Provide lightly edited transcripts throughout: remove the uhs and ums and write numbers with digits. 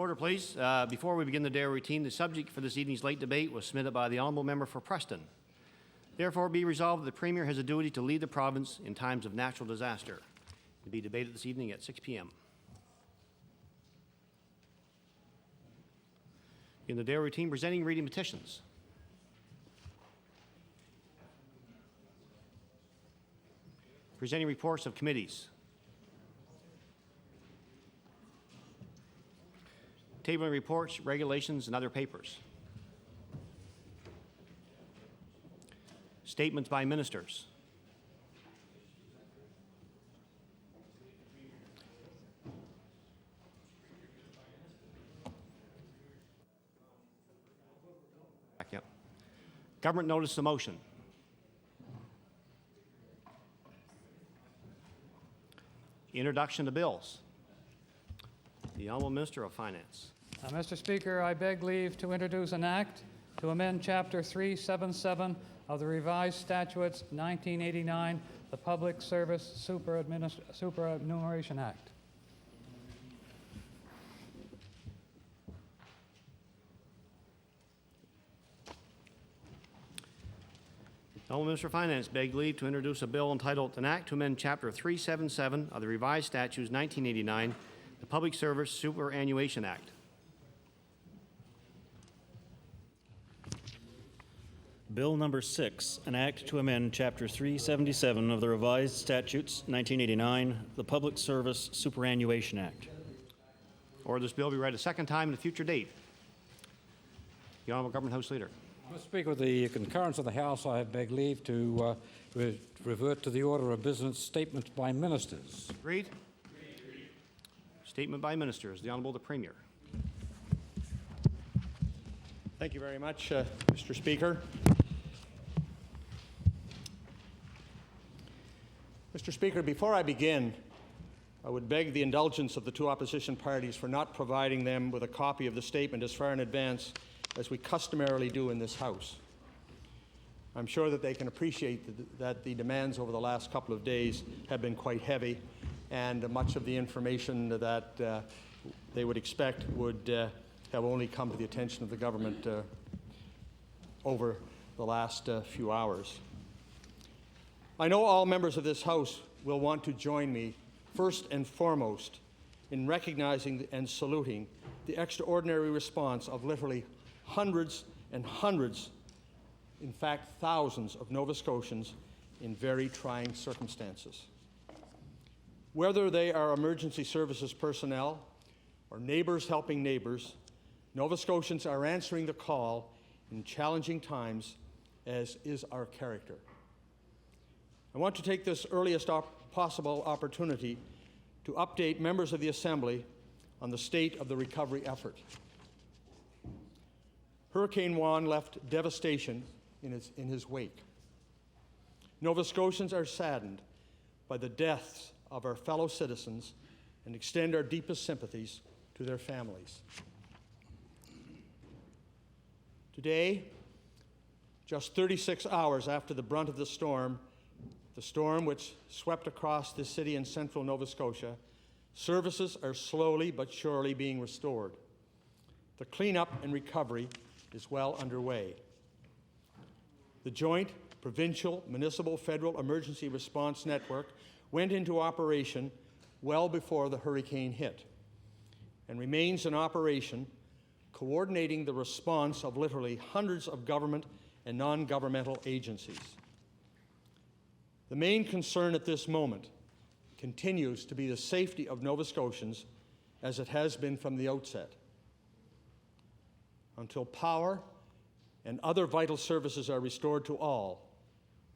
Order, please. Before we begin the day routine, the subject for this evening's late debate was submitted by the Honourable Member for Preston. Therefore, be resolved that the Premier has a duty to lead the province in times of natural disaster. It will be debated this evening at 6 p.m. In the day routine, presenting reading petitions. Presenting reports of committees. Tabling reports, regulations, and other papers. Statements by ministers. Yep. Government notice of motion. Introduction to bills. The Honourable Minister of Finance. Mr. Speaker, I beg leave to introduce an act to amend Chapter 377 of the Revised Statutes 1989, the Public Service Superannuation Act. The Honourable Minister of Finance begged leave to introduce a bill entitled An Act to Amend Chapter 377 of the Revised Statutes 1989, the Public Service Superannuation Act. Bill number 6, an act to amend Chapter 377 of the Revised Statutes 1989, the Public Service Superannuation Act. Or this bill be read a second time at a future date. The Honourable Government House Leader. Mr. Speaker, with the concurrence of the House, I beg leave to revert to the order of business statements by ministers. Agreed? Statement by ministers. The Honourable the Premier. Thank you very much, Mr. Speaker. Mr. Speaker, before I begin, I would beg the indulgence of the two opposition parties for not providing them with a copy of the statement as far in advance as we customarily do in this House. I'm sure that they can appreciate that the demands over the last couple of days have been quite heavy, and much of the information that they would expect would have only come to the attention of the government over the last few hours. I know all members of this House will want to join me first and foremost in recognizing and saluting the extraordinary response of literally hundreds and hundreds, in fact thousands of Nova Scotians in very trying circumstances. Whether they are emergency services personnel or neighbors helping neighbors, Nova Scotians are answering the call in challenging times, as is our character. I want to take this earliest possible opportunity to update members of the Assembly on the state of the recovery effort. Hurricane Juan left devastation in his wake. Nova Scotians are saddened by the deaths of our fellow citizens and extend our deepest sympathies to their families. Today, just 36 hours after the brunt of the storm which swept across this city in central Nova Scotia, services are slowly but surely being restored. The cleanup and recovery is well underway. The joint provincial, municipal, federal emergency response network went into operation well before the hurricane hit and remains in operation, coordinating the response of literally hundreds of government and non-governmental agencies. The main concern at this moment continues to be the safety of Nova Scotians, as it has been from the outset. Until power and other vital services are restored to all,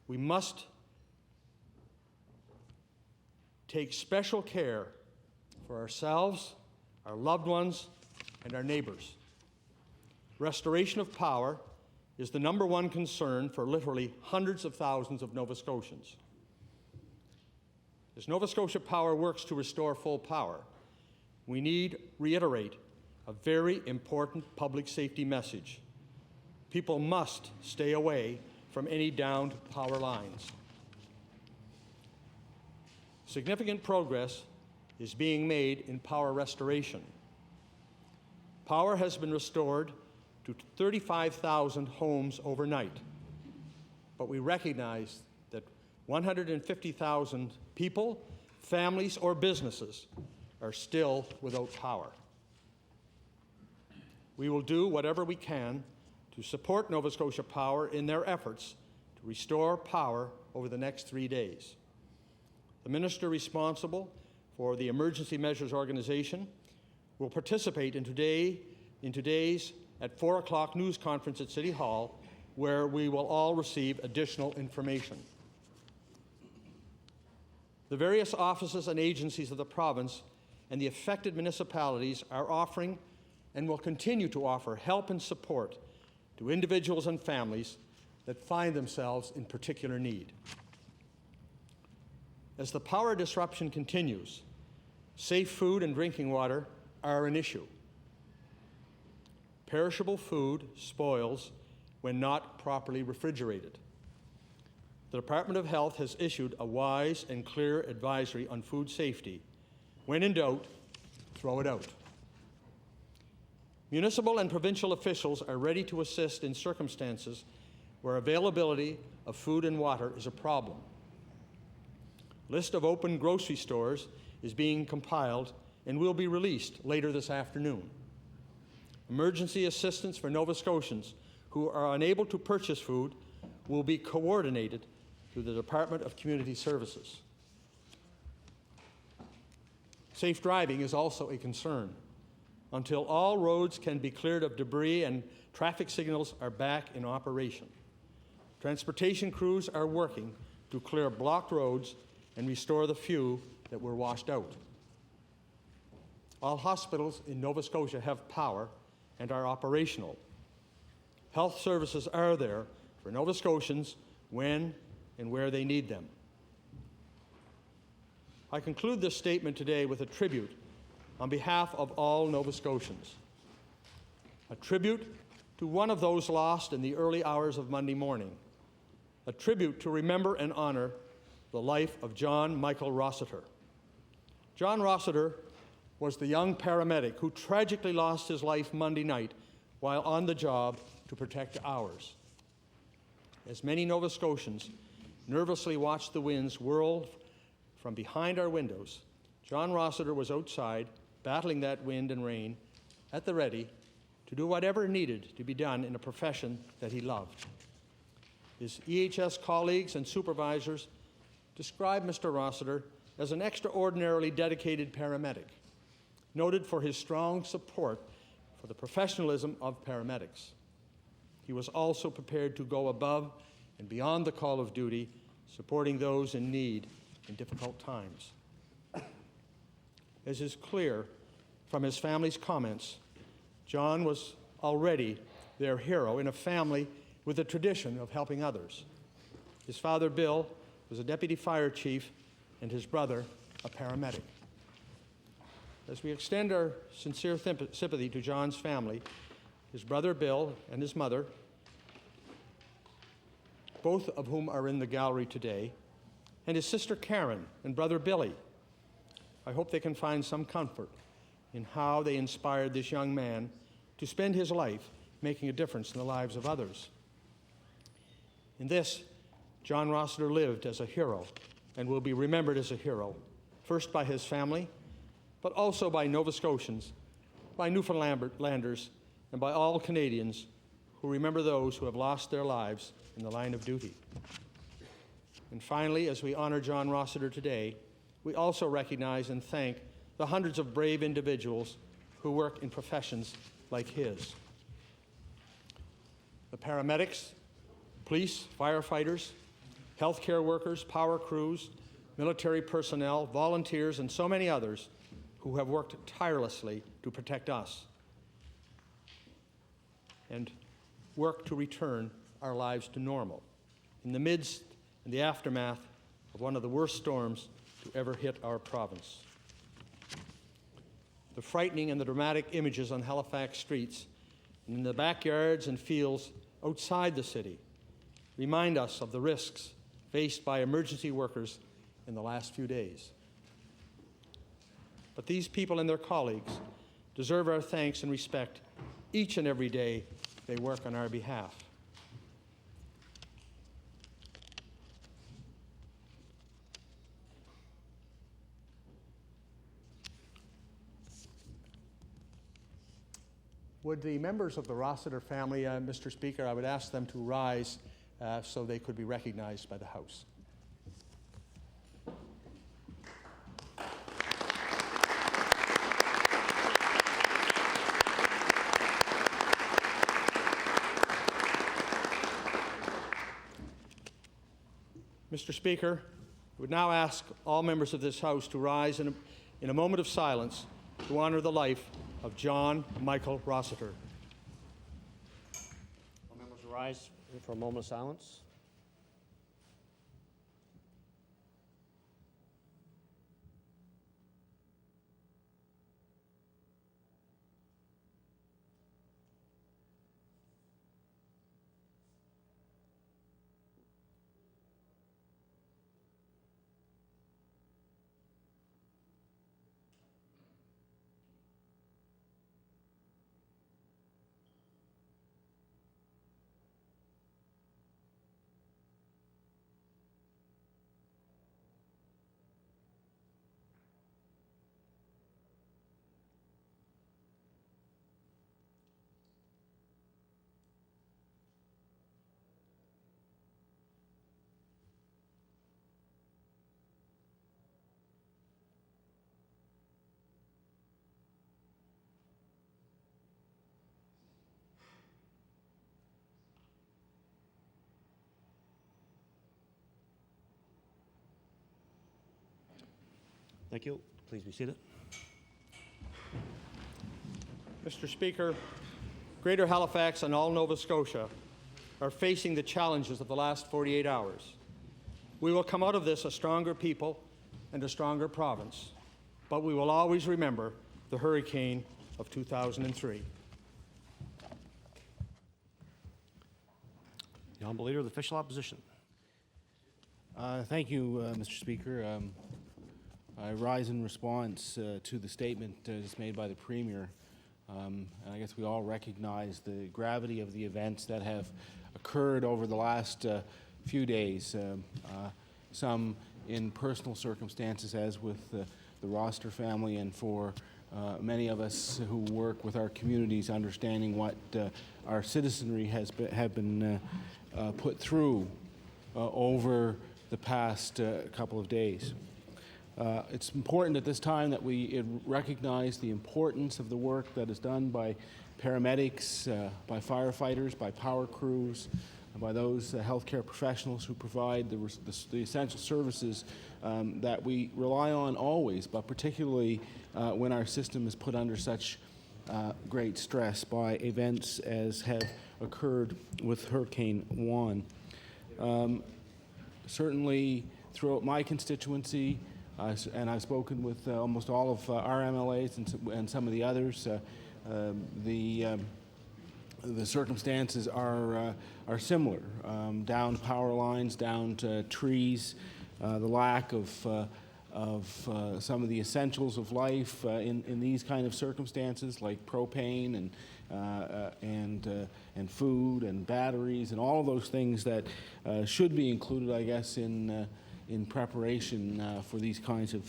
we must take special care for ourselves, our loved ones, and our neighbors. Restoration of power is the number one concern for literally hundreds of thousands of Nova Scotians. As Nova Scotia Power works to restore full power, we need reiterate a very important public safety message. People must stay away from any downed power lines. Significant progress is being made in power restoration. Power has been restored to 35,000 homes overnight, but we recognize that 150,000 people, families, or businesses are still without power. We will do whatever we can to support Nova Scotia Power in their efforts to restore power over the next 3 days. The minister responsible for the Emergency Measures Organization will participate in today's at 4 o'clock news conference at City Hall, where we will all receive additional information. The various offices and agencies of the province and the affected municipalities are offering and will continue to offer help and support to individuals and families that find themselves in particular need. As the power disruption continues, safe food and drinking water are an issue. Perishable food spoils when not properly refrigerated. The Department of Health has issued a wise and clear advisory on food safety. When in doubt, throw it out. Municipal and provincial officials are ready to assist in circumstances where availability of food and water is a problem. A list of open grocery stores is being compiled and will be released later this afternoon. Emergency assistance for Nova Scotians who are unable to purchase food will be coordinated through the Department of Community Services. Safe driving is also a concern. Until all roads can be cleared of debris and traffic signals are back in operation, transportation crews are working to clear blocked roads and restore the few that were washed out. All hospitals in Nova Scotia have power and are operational. Health services are there for Nova Scotians when and where they need them. I conclude this statement today with a tribute on behalf of all Nova Scotians. A tribute to one of those lost in the early hours of Monday morning. A tribute to remember and honor the life of John Michael Rossiter. John Rossiter was the young paramedic who tragically lost his life Monday night while on the job to protect ours. As many Nova Scotians nervously watched the winds whirl from behind our windows, John Rossiter was outside battling that wind and rain at the ready to do whatever needed to be done in a profession that he loved. His EHS colleagues and supervisors described Mr. Rossiter as an extraordinarily dedicated paramedic, noted for his strong support for the professionalism of paramedics. He was also prepared to go above and beyond the call of duty, supporting those in need in difficult times. As is clear from his family's comments, John was already their hero in a family with a tradition of helping others. His father, Bill, was a deputy fire chief, and his brother, a paramedic. As we extend our sincere sympathy to John's family, his brother, Bill, and his mother, both of whom are in the gallery today, and his sister Karen and brother Billy, I hope they can find some comfort in how they inspired this young man to spend his life making a difference in the lives of others. In this, John Rossiter lived as a hero and will be remembered as a hero, first by his family, but also by Nova Scotians, by Newfoundlanders, and by all Canadians who remember those who have lost their lives in the line of duty. And finally, as we honor John Rossiter today, we also recognize and thank the hundreds of brave individuals who work in professions like his. The paramedics, police, firefighters, healthcare workers, power crews, military personnel, volunteers, and so many others who have worked tirelessly to protect us and work to return our lives to normal in the midst and the aftermath of one of the worst storms to ever hit our province. The frightening and the dramatic images on Halifax streets and in the backyards and fields outside the city remind us of the risks faced by emergency workers in the last few days. But these people and their colleagues deserve our thanks and respect each and every day they work on our behalf. Would the members of the Rossiter family, Mr. Speaker, I would ask them to rise so they could be recognized by the House. Mr. Speaker, I would now ask all members of this House to rise in a moment of silence to honor the life of John Michael Rossiter. All members will rise for a moment of silence. Thank you. Please be seated. Mr. Speaker, Greater Halifax and all Nova Scotia are facing the challenges of the last 48 hours. We will come out of this a stronger people and a stronger province, but we will always remember the hurricane of 2003. The Honourable Leader of the Official Opposition. Thank you, Mr. Speaker. I rise in response to the statement just made by the Premier. And I guess we all recognize the gravity of the events that have occurred over the last few days. Some in personal circumstances, as with the Rossiter family, and for many of us who work with our communities, understanding what our citizenry have been put through over the past couple of days. It's important at this time that we recognize the importance of the work that is done by paramedics, by firefighters, by power crews, by those healthcare professionals who provide the essential services that we rely on always, but particularly when our system is put under such great stress by events as have occurred with Hurricane Juan. Certainly throughout my constituency, and I've spoken with almost all of our MLAs and some of the others. The circumstances are similar. Down power lines, down to trees, the lack of some of the essentials of life in these kind of circumstances, like propane and food and batteries and all of those things that should be included, I guess, in preparation for these kinds of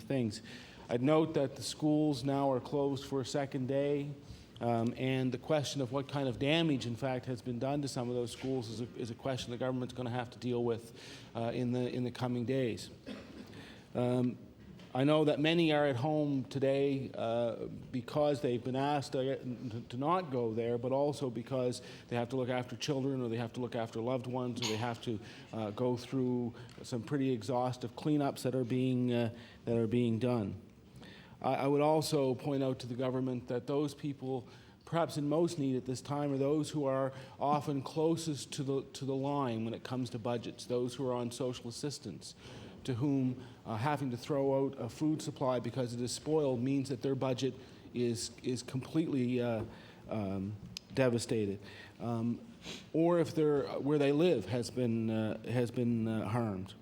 things. I'd note that the schools now are closed for a second day, and the question of what kind of damage, in fact, has been done to some of those schools is a question the government's going to have to deal with in the coming days. I know that many are at home today because they've been asked to not go there, but also because they have to look after children, or they have to look after loved ones, or they have to go through some pretty exhaustive cleanups that are being done. I would also point out to the government that those people perhaps in most need at this time are those who are often closest to the line when it comes to budgets, those who are on social assistance, to whom having to throw out a food supply because it is spoiled means that their budget is completely devastated, or if where they live has been harmed.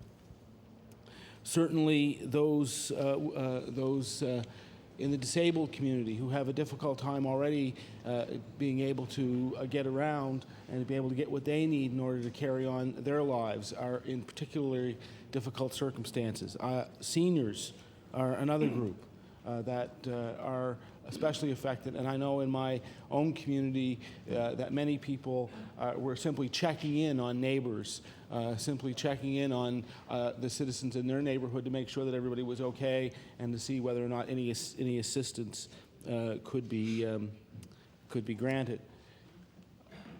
Certainly, those in the disabled community who have a difficult time already being able to get around and to be able to get what they need in order to carry on their lives are in particularly difficult circumstances. Seniors are another group that are especially affected, and I know in my own community that many people were simply checking in on neighbors, simply checking in on the citizens in their neighborhood to make sure that everybody was okay and to see whether or not any assistance could be granted.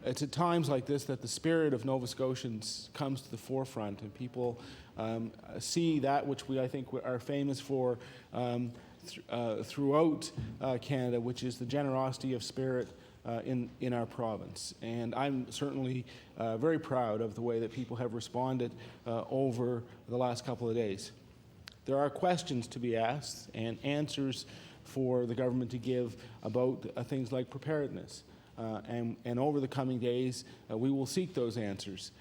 It's at times like this that the spirit of Nova Scotians comes to the forefront, and people see that which I think are famous for throughout Canada, which is the generosity of spirit in our province. And I'm certainly very proud of the way that people have responded over the last couple of days. There are questions to be asked and answers for the government to give about things like preparedness. And over the coming days, we will seek those answers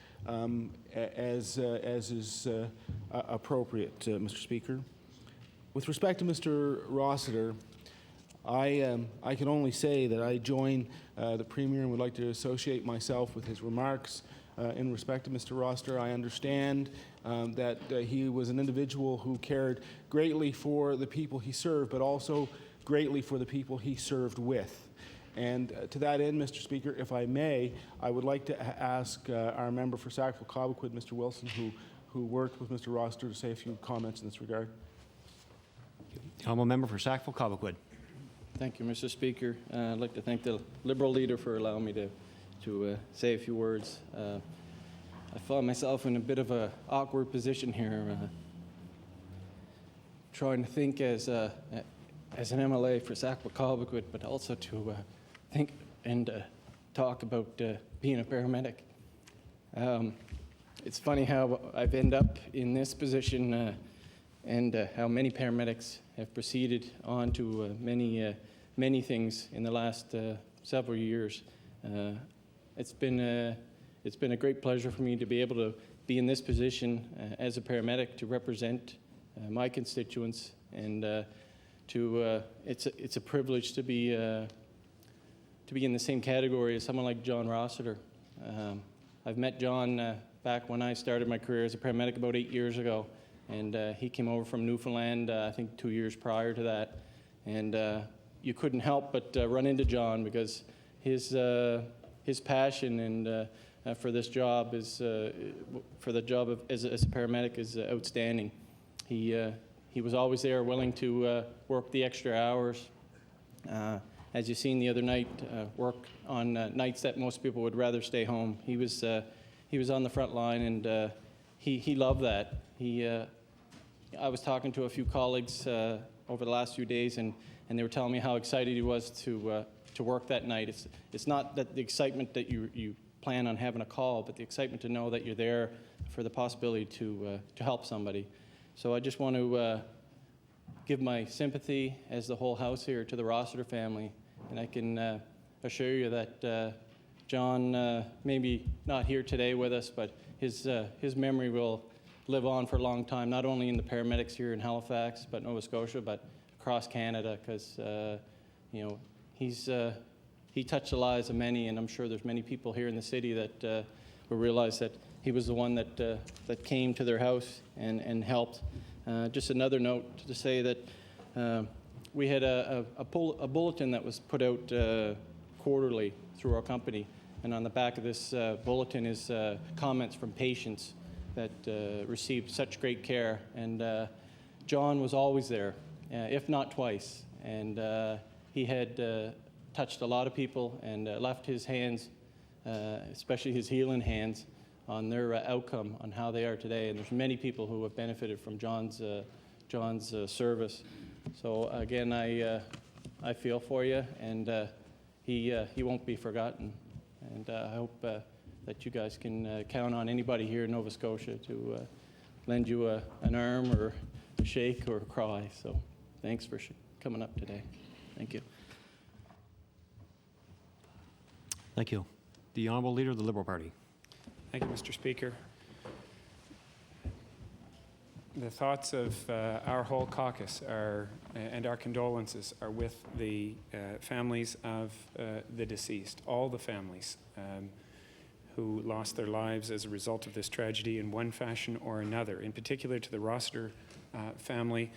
as is appropriate, Mr. Speaker. With respect to Mr. Rossiter, I can only say that I join the Premier and would like to associate myself with his remarks in respect to Mr. Rossiter. I understand that he was an individual who cared greatly for the people he served, but also greatly for the people he served with. And to that end, Mr. Speaker, if I may, I would like to ask our member for Sackville-Cobequid, Mr. Wilson, who worked with Mr. Rossiter, to say a few comments in this regard. The honourable member for Sackville-Cobequid. Thank you, Mr. Speaker. I'd like to thank the Liberal leader for allowing me to say a few words. I find myself in a bit of an awkward position here, trying to think as an MLA for Sackville-Cobequid, but also to think and talk about being a paramedic. It's funny how I've ended up in this position and how many paramedics have proceeded on to many things in the last several years. It's been a great pleasure for me to be able to be in this position as a paramedic to represent my constituents, and it's a privilege to be in the same category as someone like John Rossiter. I've met John back when I started my career as a paramedic about 8 years ago. And he came over from Newfoundland, I think 2 years prior to that. And you couldn't help but run into John because his passion and for this job as a paramedic is outstanding. He was always there, willing to work the extra hours. As you seen the other night, work on nights that most people would rather stay home. He was on the front line, and he loved that. I was talking to a few colleagues over the last few days, and they were telling me how excited he was to work that night. It's not that the excitement that you plan on having a call, but the excitement to know that you're there for the possibility to help somebody. So I just want to give my sympathy, as the whole House here, to the Rossiter family, and I can assure you that John, maybe not here today with us, but his memory will live on for a long time, not only in the paramedics here in Halifax, but Nova Scotia, but across Canada, because he touched the lives of many, and I'm sure there's many people here in the city that will realize that he was the one that came to their house and helped. Just another note to say that we had a bulletin that was put out quarterly through our company, and on the back of this bulletin is comments from patients that received such great care. And John was always there, if not twice. And he had touched a lot of people and left his hands, especially his healing hands, on their outcome, on how they are today. And there's many people who have benefited from John's service. So again, I feel for you, and he won't be forgotten. And I hope that you guys can count on anybody here in Nova Scotia to lend you an arm or a shake or a cry. So thanks for coming up today. Thank you. Thank you. The honourable leader of the Liberal Party. Thank you, Mr. Speaker. The thoughts of our whole caucus and our condolences are with the families of the deceased, all the families who lost their lives as a result of this tragedy in one fashion or another, in particular to the Rossiter family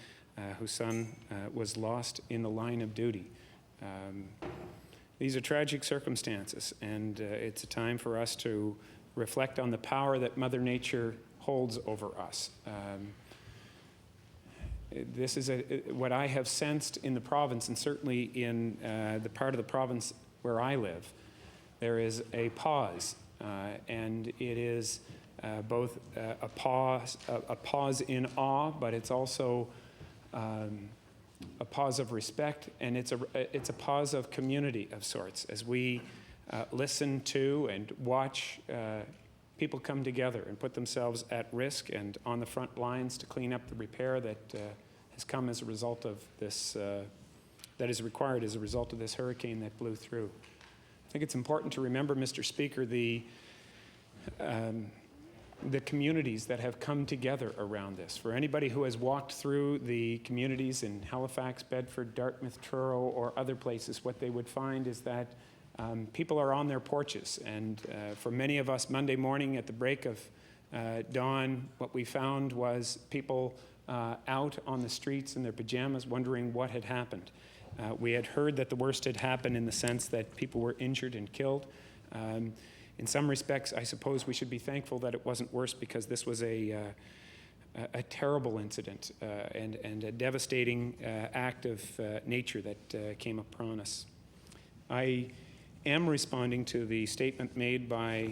whose son was lost in the line of duty. These are tragic circumstances, and it's a time for us to reflect on the power that Mother Nature holds over us. This is what I have sensed in the province, and certainly in the part of the province where I live. There is a pause, and it is both a pause in awe, but it's also a pause of respect, and it's a pause of community of sorts as we listen to and watch people come together and put themselves at risk and on the front lines to clean up the repair that has come as a result of this, that is required as a result of this hurricane that blew through. I think it's important to remember, Mr. Speaker, the communities that have come together around this. For anybody who has walked through the communities in Halifax, Bedford, Dartmouth, Truro, or other places, what they would find is that people are on their porches. And for many of us, Monday morning at the break of dawn, what we found was people out on the streets in their pajamas wondering what had happened. We had heard that the worst had happened in the sense that people were injured and killed. In some respects, I suppose we should be thankful that it wasn't worse, because this was a terrible incident and a devastating act of nature that came upon us. I am responding to the statement made by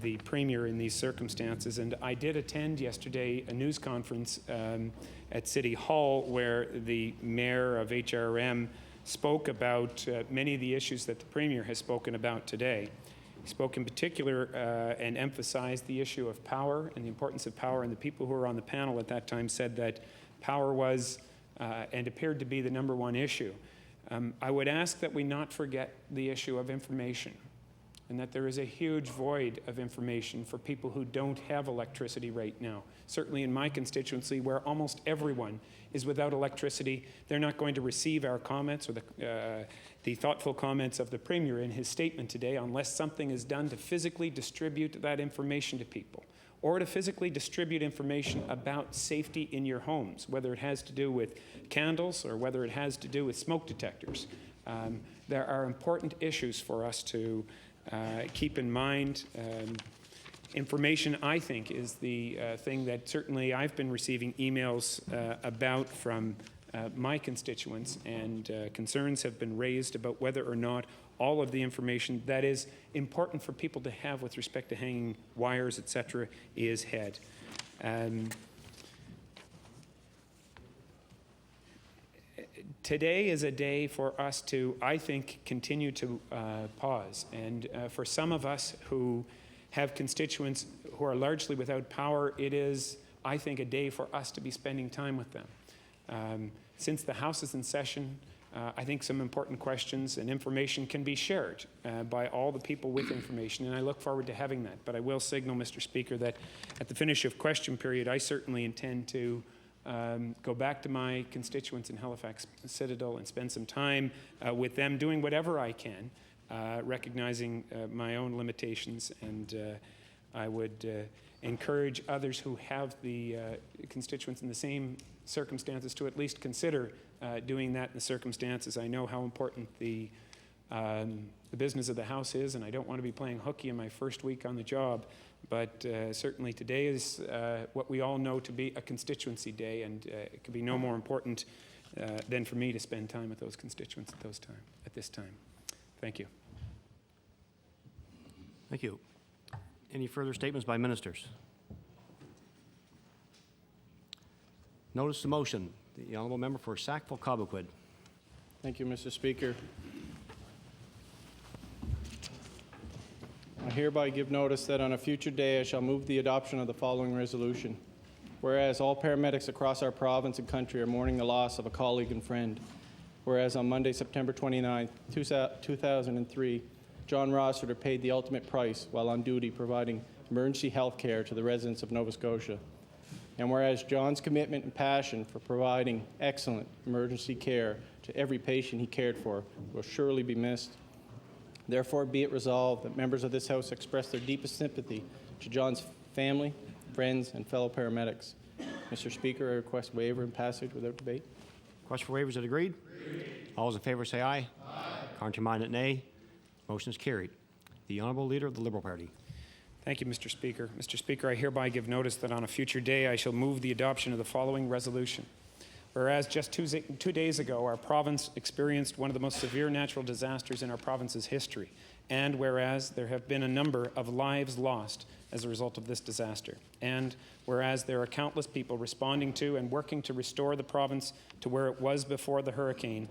the Premier in these circumstances, and I did attend yesterday a news conference at City Hall where the Mayor of HRM spoke about many of the issues that the Premier has spoken about today. He spoke in particular and emphasized the issue of power and the importance of power, and the people who were on the panel at that time said that power was and appeared to be the #1 issue. I would ask that we not forget the issue of information, and that there is a huge void of information for people who don't have electricity right now. Certainly in my constituency, where almost everyone is without electricity, they're not going to receive our comments or the thoughtful comments of the Premier in his statement today unless something is done to physically distribute that information to people, or to physically distribute information about safety in your homes, whether it has to do with candles or whether it has to do with smoke detectors. There are important issues for us to keep in mind. Information, I think, is the thing that certainly I've been receiving emails about from my constituents, and concerns have been raised about whether or not all of the information that is important for people to have with respect to hanging wires, etc., is had. Today is a day for us to, I think, continue to pause. And for some of us who have constituents who are largely without power, it is, I think, a day for us to be spending time with them. Since the House is in session, I think some important questions and information can be shared by all the people with information, and I look forward to having that. But I will signal, Mr. Speaker, that at the finish of question period, I certainly intend to go back to my constituents in Halifax Citadel and spend some time with them, doing whatever I can, recognizing my own limitations, and I would encourage others who have the constituents in the same circumstances to at least consider doing that in the circumstances. I know how important the business of the House is, and I don't want to be playing hooky in my first week on the job, but certainly today is what we all know to be a constituency day, and it could be no more important than for me to spend time with those constituents at this time. Thank you. Thank you. Any further statements by ministers? Notice the motion. The honourable member for Sackville-Cobequid. Thank you, Mr. Speaker. I hereby give notice that on a future day I shall move the adoption of the following resolution. Whereas all paramedics across our province and country are mourning the loss of a colleague and friend. Whereas on Monday, September 29, 2003, John Rossiter paid the ultimate price while on duty providing emergency health care to the residents of Nova Scotia. And whereas John's commitment and passion for providing excellent emergency care to every patient he cared for will surely be missed. Therefore, be it resolved that members of this House express their deepest sympathy to John's family, friends, and fellow paramedics. Mr. Speaker, I request waiver and passage without debate. Question for waivers, is it agreed? All those in favor say aye. Contrary-minded, nay. Motion is carried. The Honourable Leader of the Liberal Party. Thank you, Mr. Speaker. Mr. Speaker, I hereby give notice that on a future day I shall move the adoption of the following resolution. Whereas just 2 days ago our province experienced one of the most severe natural disasters in our province's history, and whereas there have been a number of lives lost as a result of this disaster, and whereas there are countless people responding to and working to restore the province to where it was before the hurricane,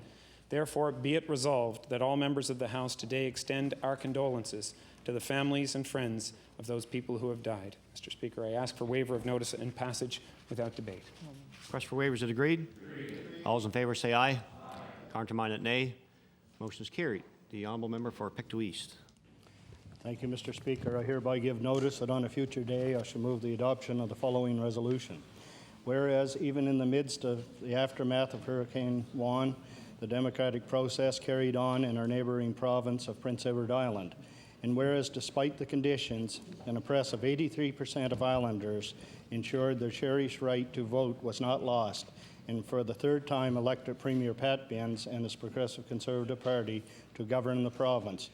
therefore be it resolved that all members of the House today extend our condolences to the families and friends of those people who have died. Mr. Speaker, I ask for waiver of notice and passage without debate. Question for waivers, is it agreed? All those in favor say aye. Contrary-minded, nay. Motion is carried. The Honourable Member for Pictou East. Thank you, Mr. Speaker. I hereby give notice that on a future day I shall move the adoption of the following resolution. Whereas even in the midst of the aftermath of Hurricane Juan, the democratic process carried on in our neighboring province of Prince Edward Island. And whereas despite the conditions, an oppressive 83% of islanders ensured their cherished right to vote was not lost, and for the third time elected Premier Pat Binns and his Progressive Conservative Party to govern the province.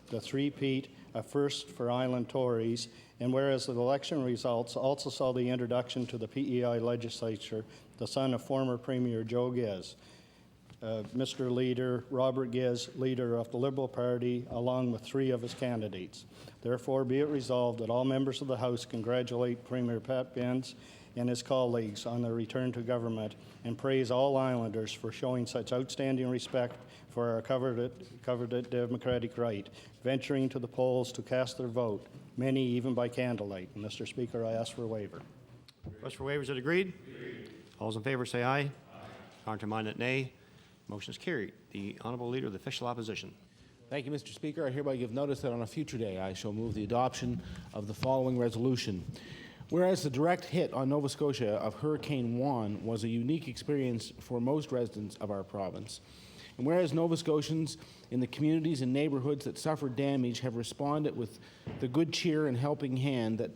The three-peat, a first for Island Tories, and whereas the election results also saw the introduction to the PEI legislature, the son of former Premier Joe Ghiz. Mr. Leader, Robert Ghiz, leader of the Liberal Party, along with 3 of his candidates. Therefore, be it resolved that all members of the House congratulate Premier Pat Binns and his colleagues on their return to government and praise all Islanders for showing such outstanding respect for our coveted democratic right, venturing to the polls to cast their vote, many even by candlelight. And Mr. Speaker, I ask for a waiver. Question for waivers, is it agreed? All those in favor say aye. Contrary-minded, nay. Motion is carried. The Honourable Leader of the Official Opposition. Thank you, Mr. Speaker. I hereby give notice that on a future day I shall move the adoption of the following resolution. Whereas the direct hit on Nova Scotia of Hurricane Juan was a unique experience for most residents of our province, and whereas Nova Scotians in the communities and neighbourhoods that suffered damage have responded with the good cheer and helping hand that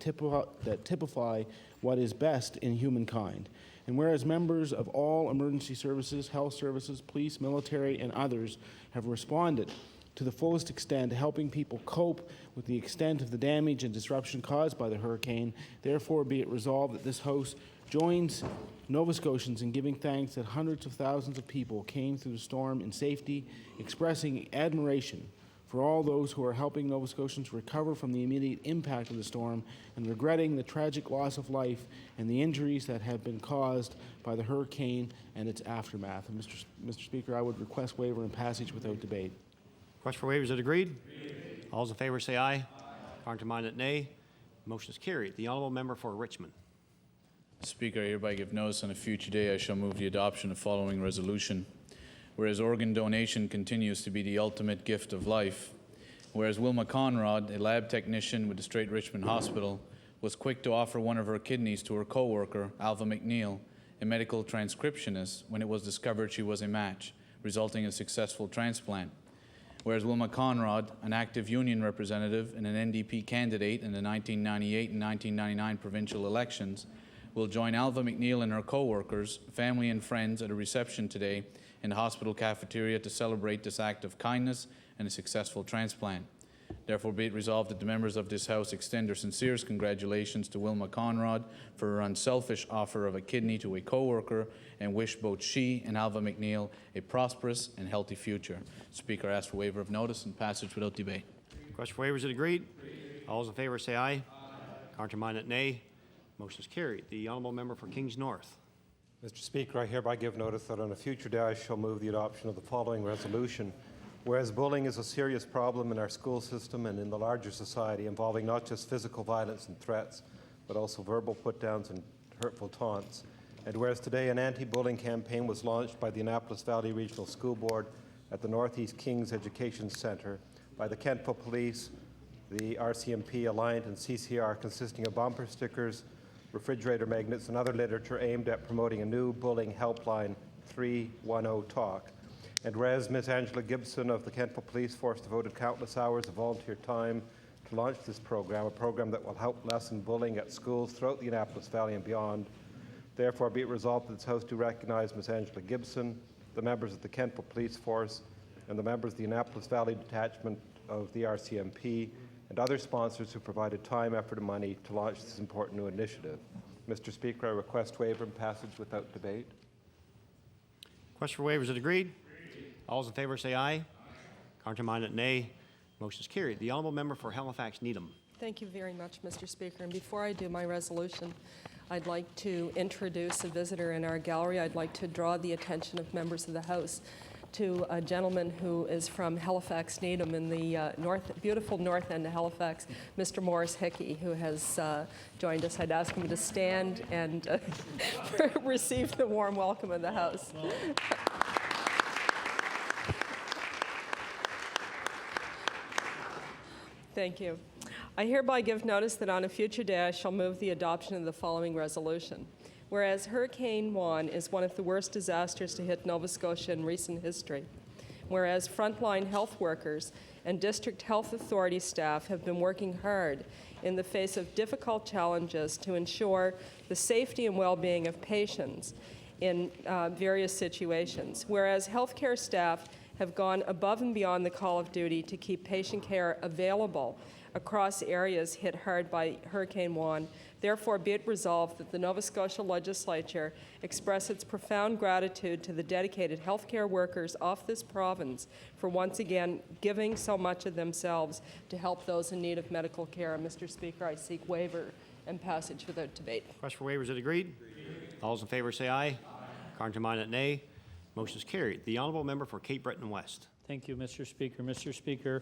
typify what is best in humankind, and whereas members of all emergency services, health services, police, military, and others have responded to the fullest extent, helping people cope with the extent of the damage and disruption caused by the hurricane, therefore be it resolved that this House joins Nova Scotians in giving thanks that hundreds of thousands of people came through the storm in safety, expressing admiration for all those who are helping Nova Scotians recover from the immediate impact of the storm, and regretting the tragic loss of life and the injuries that have been caused by the hurricane and its aftermath. And Mr. Speaker, I would request waiver and passage without debate. Question for waivers, is it agreed? All those in favor say aye. Contrary-minded, nay. Motion is carried. The Honourable Member for Richmond. Speaker, I hereby give notice on a future day I shall move the adoption of the following resolution. Whereas organ donation continues to be the ultimate gift of life, whereas Wilma Conrad, a lab technician with the Strait Richmond Hospital, was quick to offer one of her kidneys to her co-worker, Alva McNeil, a medical transcriptionist, when it was discovered she was a match, resulting in a successful transplant. Whereas Wilma Conrad, an active union representative and an NDP candidate in the 1998 and 1999 provincial elections, will join Alva McNeil and her co-workers, family and friends at a reception today in the hospital cafeteria to celebrate this act of kindness and a successful transplant. Therefore, be it resolved that the members of this House extend their sincerest congratulations to Wilma Conrad for her unselfish offer of a kidney to a co-worker, and wish both she and Alva McNeil a prosperous and healthy future. Speaker, I ask for waiver of notice and passage without debate. Question for waivers, is it agreed? All those in favor say aye. Contrary-minded, nay. Motion is carried. The Honourable Member for Kings North. Mr. Speaker, I hereby give notice that on a future day I shall move the adoption of the following resolution. Whereas bullying is a serious problem in our school system and in the larger society, involving not just physical violence and threats, but also verbal put-downs and hurtful taunts. And whereas today an anti-bullying campaign was launched by the Annapolis Valley Regional School Board at the Northeast Kings Education Centre, by the Kentville Police, the RCMP, Alliant, and CCR, consisting of bumper stickers, refrigerator magnets, and other literature aimed at promoting a new bullying helpline, 310 Talk. And whereas Ms. Angela Gibson of the Kentville Police Force devoted countless hours of volunteer time to launch this program, a program that will help lessen bullying at schools throughout the Annapolis Valley and beyond. Therefore, be it resolved that this House do recognize Ms. Angela Gibson, the members of the Kentville Police Force, and the members of the Annapolis Valley Detachment of the RCMP, and other sponsors who provided time, effort, and money to launch this important new initiative. Mr. Speaker, I request waiver and passage without debate. Question for waiver, is it agreed? All those in favor say aye. Counterminded, nay. Motion is carried. The honourable member for Halifax Needham. Thank you very much, Mr. Speaker. And before I do my resolution, I'd like to introduce a visitor in our gallery. I'd like to draw the attention of members of the House to a gentleman who is from Halifax Needham in the beautiful north end of Halifax, Mr. Morris Hickey, who has joined us. I'd ask him to stand and receive the warm welcome of the House. Thank you. I hereby give notice that on a future day I shall move the adoption of the following resolution. Whereas Hurricane Juan is one of the worst disasters to hit Nova Scotia in recent history. Whereas frontline health workers and district health authority staff have been working hard in the face of difficult challenges to ensure the safety and well-being of patients in various situations. Whereas healthcare staff have gone above and beyond the call of duty to keep patient care available across areas hit hard by Hurricane Juan. Therefore, be it resolved that the Nova Scotia Legislature express its profound gratitude to the dedicated healthcare workers of this province for once again giving so much of themselves to help those in need of medical care. Mr. Speaker, I seek waiver and passage without debate. Question for waiver, is it agreed? All those in favor say aye. Counterminded, nay. Motion is carried. The honourable member for Cape Breton West. Thank you, Mr. Speaker. Mr. Speaker,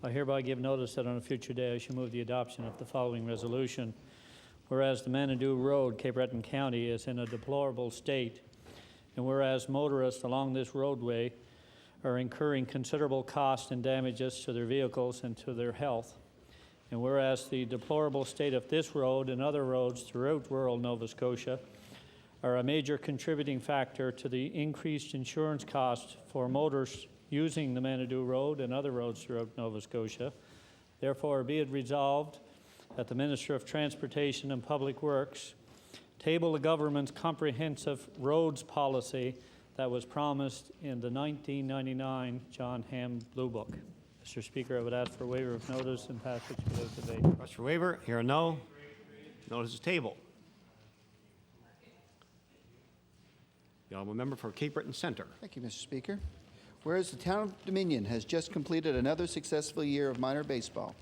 I hereby give notice that on a future day I shall move the adoption of the following resolution. Whereas the Manitou Road, Cape Breton County, is in a deplorable state, and whereas motorists along this roadway are incurring considerable costs and damages to their vehicles and to their health, and whereas the deplorable state of this road and other roads throughout rural Nova Scotia are a major contributing factor to the increased insurance costs for motorists using the Manitou Road and other roads throughout Nova Scotia. Therefore, be it resolved that the Minister of Transportation and Public Works table the government's comprehensive roads policy that was promised in the 1999 John Hamm Blue Book. Mr. Speaker, I would ask for waiver of notice and passage without debate. Question for waiver, here or no? Notice is tabled. The honourable member for Cape Breton Centre. Thank you, Mr. Speaker. Whereas the town of Dominion has just completed another successful year of minor baseball,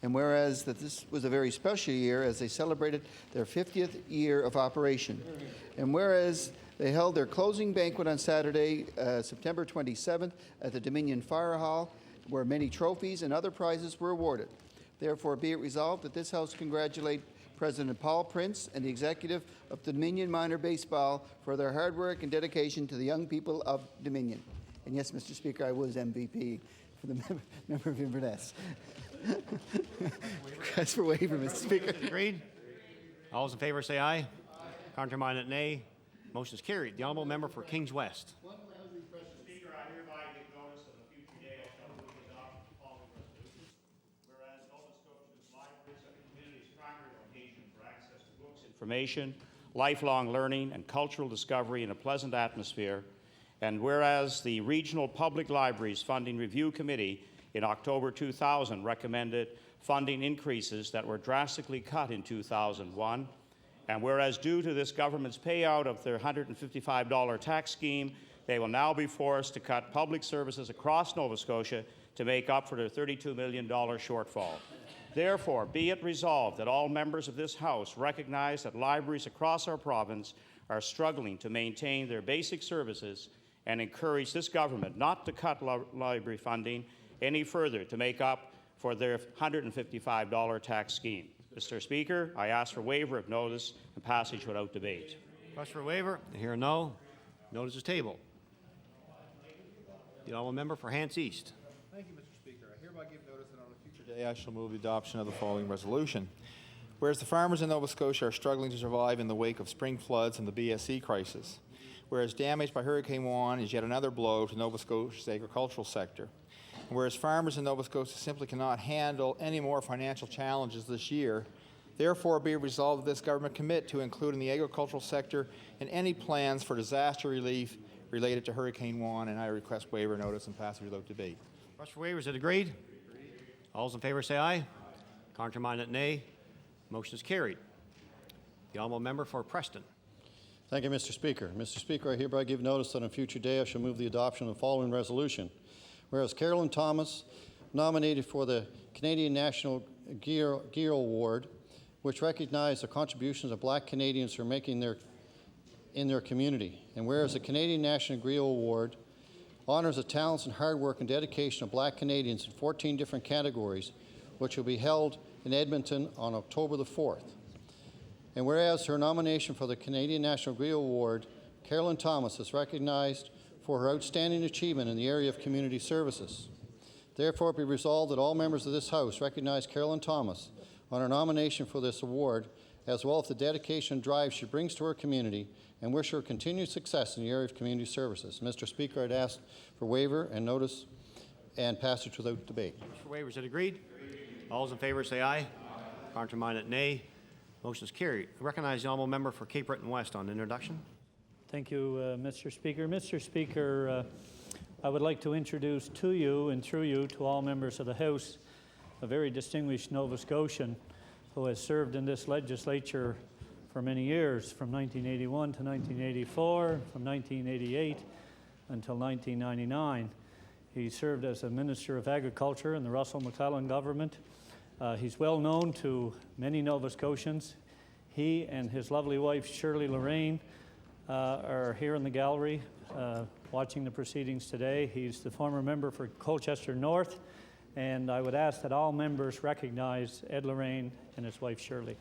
and whereas that this was a very special year as they celebrated their 50th year of operation, and whereas they held their closing banquet on Saturday, September 27th at the Dominion Fire Hall, where many trophies and other prizes were awarded. Therefore, be it resolved that this House congratulate President Paul Prince and the executive of Dominion Minor Baseball for their hard work and dedication to the young people of Dominion. And yes, Mr. Speaker, I was MVP for the member of Inverness. Request for waiver, Mr. Speaker. Agreed? All those in favor say aye. Counterminded, nay. Motion is carried. The honourable member for Kings West. Speaker, I hereby give notice of a future day I shall move the adoption of the following resolution. Whereas Nova Scotia's libraries are the community's primary location for access to books, information, lifelong learning, and cultural discovery in a pleasant atmosphere. And whereas the Regional Public Libraries Funding Review Committee in October 2000 recommended funding increases that were drastically cut in 2001, and whereas due to this government's payout of their $155 tax scheme, they will now be forced to cut public services across Nova Scotia to make up for their $32 million shortfall. Therefore, be it resolved that all members of this House recognize that libraries across our province are struggling to maintain their basic services and encourage this government not to cut library funding any further to make up for their $155 tax scheme. Mr. Speaker, I ask for waiver of notice and passage without debate. Question for waiver, here or no? Notice is tabled. The honourable member for Hants East. Thank you, Mr. Speaker. I hereby give notice that on a future day I shall move the adoption of the following resolution. Whereas the farmers in Nova Scotia are struggling to survive in the wake of spring floods and the BSE crisis. Whereas damage by Hurricane Juan is yet another blow to Nova Scotia's agricultural sector. And whereas farmers in Nova Scotia simply cannot handle any more financial challenges this year, therefore be it resolved that this government commit to including the agricultural sector in any plans for disaster relief related to Hurricane Juan, and I request waiver notice and passage without debate. Request for waiver, is it agreed? All those in favor say aye. Contrary-minded, nay. Motion is carried. The honourable member for Preston. Thank you, Mr. Speaker. Mr. Speaker, I hereby give notice that on a future day I shall move the adoption of the following resolution. Whereas Carolyn Thomas, nominated for the Canadian National Gear Award, which recognizes the contributions of Black Canadians are making in their community. And whereas the Canadian National Gear Award honors the talents and hard work and dedication of Black Canadians in 14 different categories, which will be held in Edmonton on October the 4th. And whereas her nomination for the Canadian National Gear Award, Carolyn Thomas is recognized for her outstanding achievement in the area of community services. Therefore, it be resolved that all members of this House recognize Carolyn Thomas on her nomination for this award, as well as the dedication and drive she brings to her community, and wish her continued success in the area of community services. Mr. Speaker, I'd ask for waiver and notice and passage without debate. For waiver, is it agreed? All those in favor say aye. Contrary-minded, nay. Motion is carried. I recognize the honourable member for Cape Breton West on introduction. Thank you, Mr. Speaker. Mr. Speaker, I would like to introduce to you and through you to all members of the House a very distinguished Nova Scotian who has served in this legislature for many years, from 1981 to 1984, from 1988 until 1999. He served as a Minister of Agriculture in the Russell McClellan government. He's well known to many Nova Scotians. He and his lovely wife, Shirley Lorraine, are here in the gallery watching the proceedings today. He's the former member for Colchester North, and I would ask that all members recognize Ed Lorraine and his wife, Shirley.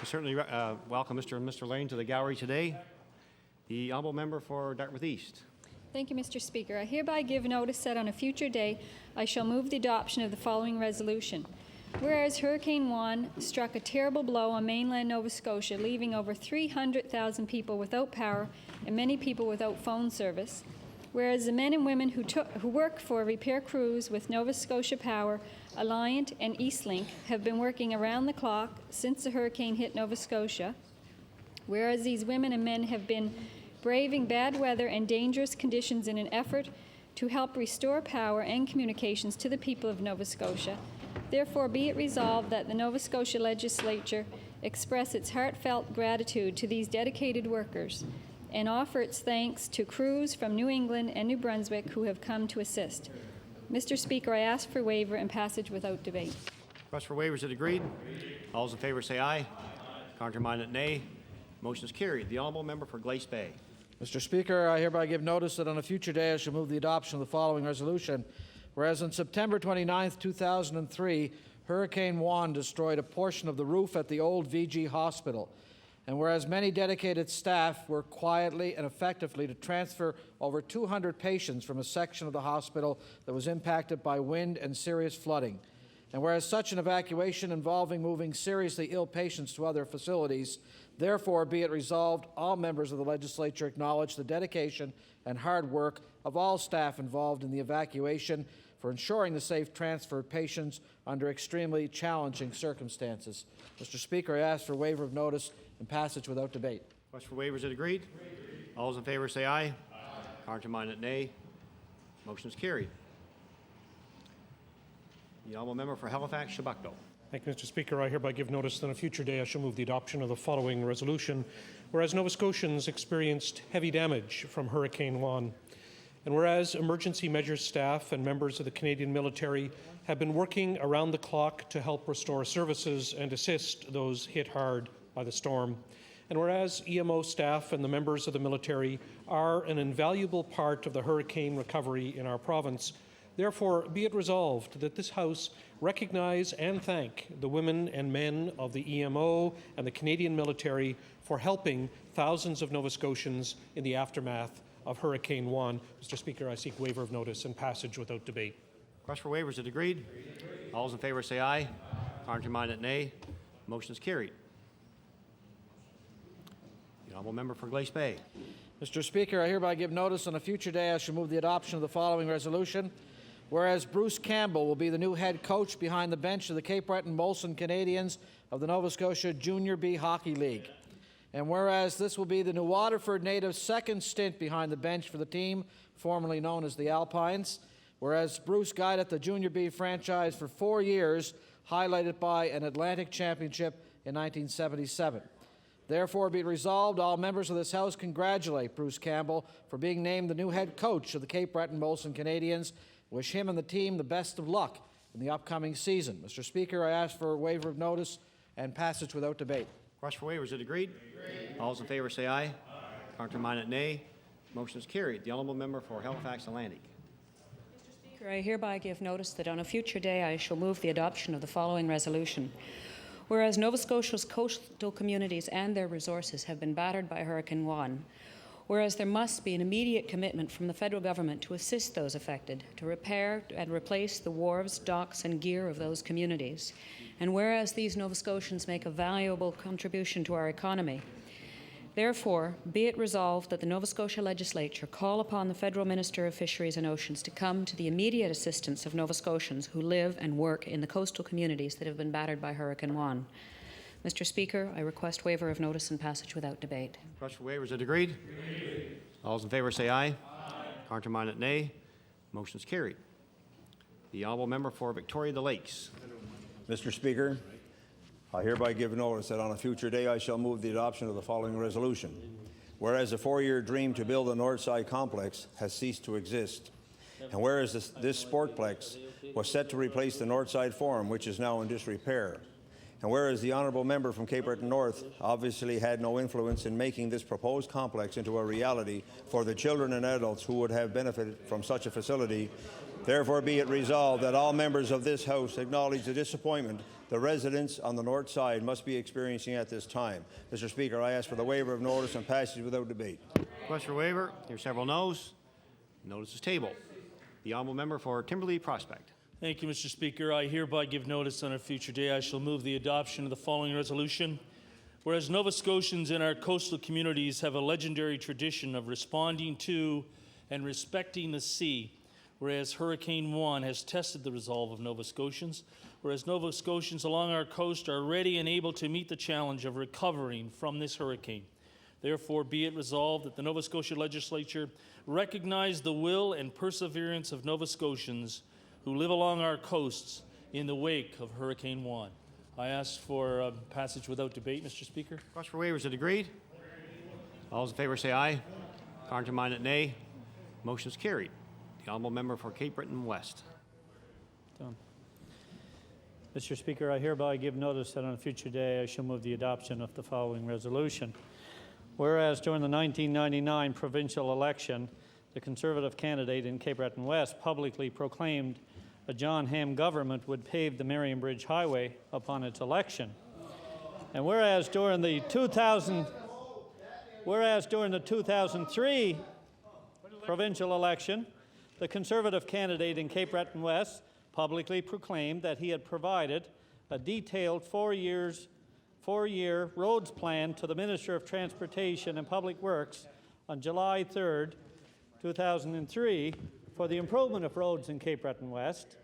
I certainly welcome Mr. and Mr. Lane to the gallery today. The honourable member for Dartmouth East. Thank you, Mr. Speaker. I hereby give notice that on a future day I shall move the adoption of the following resolution. Whereas Hurricane Juan struck a terrible blow on mainland Nova Scotia, leaving over 300,000 people without power and many people without phone service. Whereas the men and women who work for repair crews with Nova Scotia Power, Alliant, and Eastlink have been working around the clock since the hurricane hit Nova Scotia. Whereas these women and men have been braving bad weather and dangerous conditions in an effort to help restore power and communications to the people of Nova Scotia. Therefore, be it resolved that the Nova Scotia Legislature express its heartfelt gratitude to these dedicated workers and offer its thanks to crews from New England and New Brunswick who have come to assist. Mr. Speaker, I ask for waiver and passage without debate. Request for waiver, is it agreed? All those in favor say aye. Contrary-minded, nay. Motion is carried. The honourable member for Glace Bay. Mr. Speaker, I hereby give notice that on a future day I shall move the adoption of the following resolution. Whereas on September 29, 2003, Hurricane Juan destroyed a portion of the roof at the old VG Hospital. And whereas many dedicated staff worked quietly and effectively to transfer over 200 patients from a section of the hospital that was impacted by wind and serious flooding. And whereas such an evacuation involving moving seriously ill patients to other facilities, therefore be it resolved, all members of the legislature acknowledge the dedication and hard work of all staff involved in the evacuation for ensuring the safe transfer of patients under extremely challenging circumstances. Mr. Speaker, I ask for waiver of notice and passage without debate. Request for waiver, is it agreed? All those in favor say aye. Contrary-minded, nay. Motion is carried. The honourable member for Halifax, Shabakdo. Thank you, Mr. Speaker. I hereby give notice that on a future day I shall move the adoption of the following resolution. Whereas Nova Scotians experienced heavy damage from Hurricane Juan, and whereas emergency measures staff and members of the Canadian military have been working around the clock to help restore services and assist those hit hard by the storm, and whereas EMO staff and the members of the military are an invaluable part of the hurricane recovery in our province, therefore be it resolved that this House recognize and thank the women and men of the EMO and the Canadian military for helping thousands of Nova Scotians in the aftermath of Hurricane Juan. Mr. Speaker, I seek waiver of notice and passage without debate. Request for waiver, is it agreed? All those in favor say aye. Contrary-minded, nay. Motion is carried. The honourable member for Glace Bay. Mr. Speaker, I hereby give notice on a future day I shall move the adoption of the following resolution. Whereas Bruce Campbell will be the new head coach behind the bench of the Cape Breton-Molson Canadians of the Nova Scotia Junior B Hockey League. And whereas this will be the New Waterford native's second stint behind the bench for the team, formerly known as the Alpines. Whereas Bruce guided the Junior B franchise for 4 years, highlighted by an Atlantic Championship in 1977. Therefore, be it resolved, all members of this House congratulate Bruce Campbell for being named the new head coach of the Cape Breton-Molson Canadians. Wish him and the team the best of luck in the upcoming season. Mr. Speaker, I ask for a waiver of notice and passage without debate. Request for waiver, is it agreed? All those in favor say aye. Contrary-minded, nay. Motion is carried. The honourable member for Halifax Atlantic. Mr. Speaker, I hereby give notice that on a future day I shall move the adoption of the following resolution. Whereas Nova Scotia's coastal communities and their resources have been battered by Hurricane Juan, whereas there must be an immediate commitment from the federal government to assist those affected, to repair and replace the wharves, docks, and gear of those communities, and whereas these Nova Scotians make a valuable contribution to our economy, therefore, be it resolved that the Nova Scotia Legislature call upon the Federal Minister of Fisheries and Oceans to come to the immediate assistance of Nova Scotians who live and work in the coastal communities that have been battered by Hurricane Juan. Mr. Speaker, I request waiver of notice and passage without debate. Request for waiver, is it agreed? All those in favor say aye. Contrary-minded, nay. Motion is carried. The honourable member for Victoria the Lakes. Mr. Speaker, I hereby give notice that on a future day I shall move the adoption of the following resolution. Whereas the 4-year dream to build a Northside complex has ceased to exist, and whereas this sportplex was set to replace the Northside Forum, which is now in disrepair, and whereas the honourable member from Cape Breton North obviously had no influence in making this proposed complex into a reality for the children and adults who would have benefited from such a facility, therefore be it resolved that all members of this House acknowledge the disappointment the residents on the north side must be experiencing at this time. Mr. Speaker, I ask for the waiver of notice and passage without debate. Request for waiver. There are several noes. Notice is tabled. The honourable member for Timberlea Prospect. Thank you, Mr. Speaker. I hereby give notice on a future day I shall move the adoption of the following resolution. Whereas Nova Scotians in our coastal communities have a legendary tradition of responding to and respecting the sea, whereas Hurricane Juan has tested the resolve of Nova Scotians, whereas Nova Scotians along our coast are ready and able to meet the challenge of recovering from this hurricane. Therefore, be it resolved that the Nova Scotia Legislature recognize the will and perseverance of Nova Scotians who live along our coasts in the wake of Hurricane Juan. I ask for passage without debate, Mr. Speaker. Request for waiver, is it agreed? All those in favor say aye. Contrary-minded, nay. Motion is carried. The honourable member for Cape Breton West. Done. Mr. Speaker, I hereby give notice that on a future day I shall move the adoption of the following resolution. Whereas during the 1999 provincial election, the Conservative candidate in Cape Breton West publicly proclaimed a John Ham government would pave the Marion Bridge Highway upon its election. And whereas during the 2003 provincial election, the Conservative candidate in Cape Breton West publicly proclaimed that he had provided a detailed four-year roads plan to the Minister of Transportation and Public Works on July 3rd, 2003 for the improvement of roads in Cape Breton West.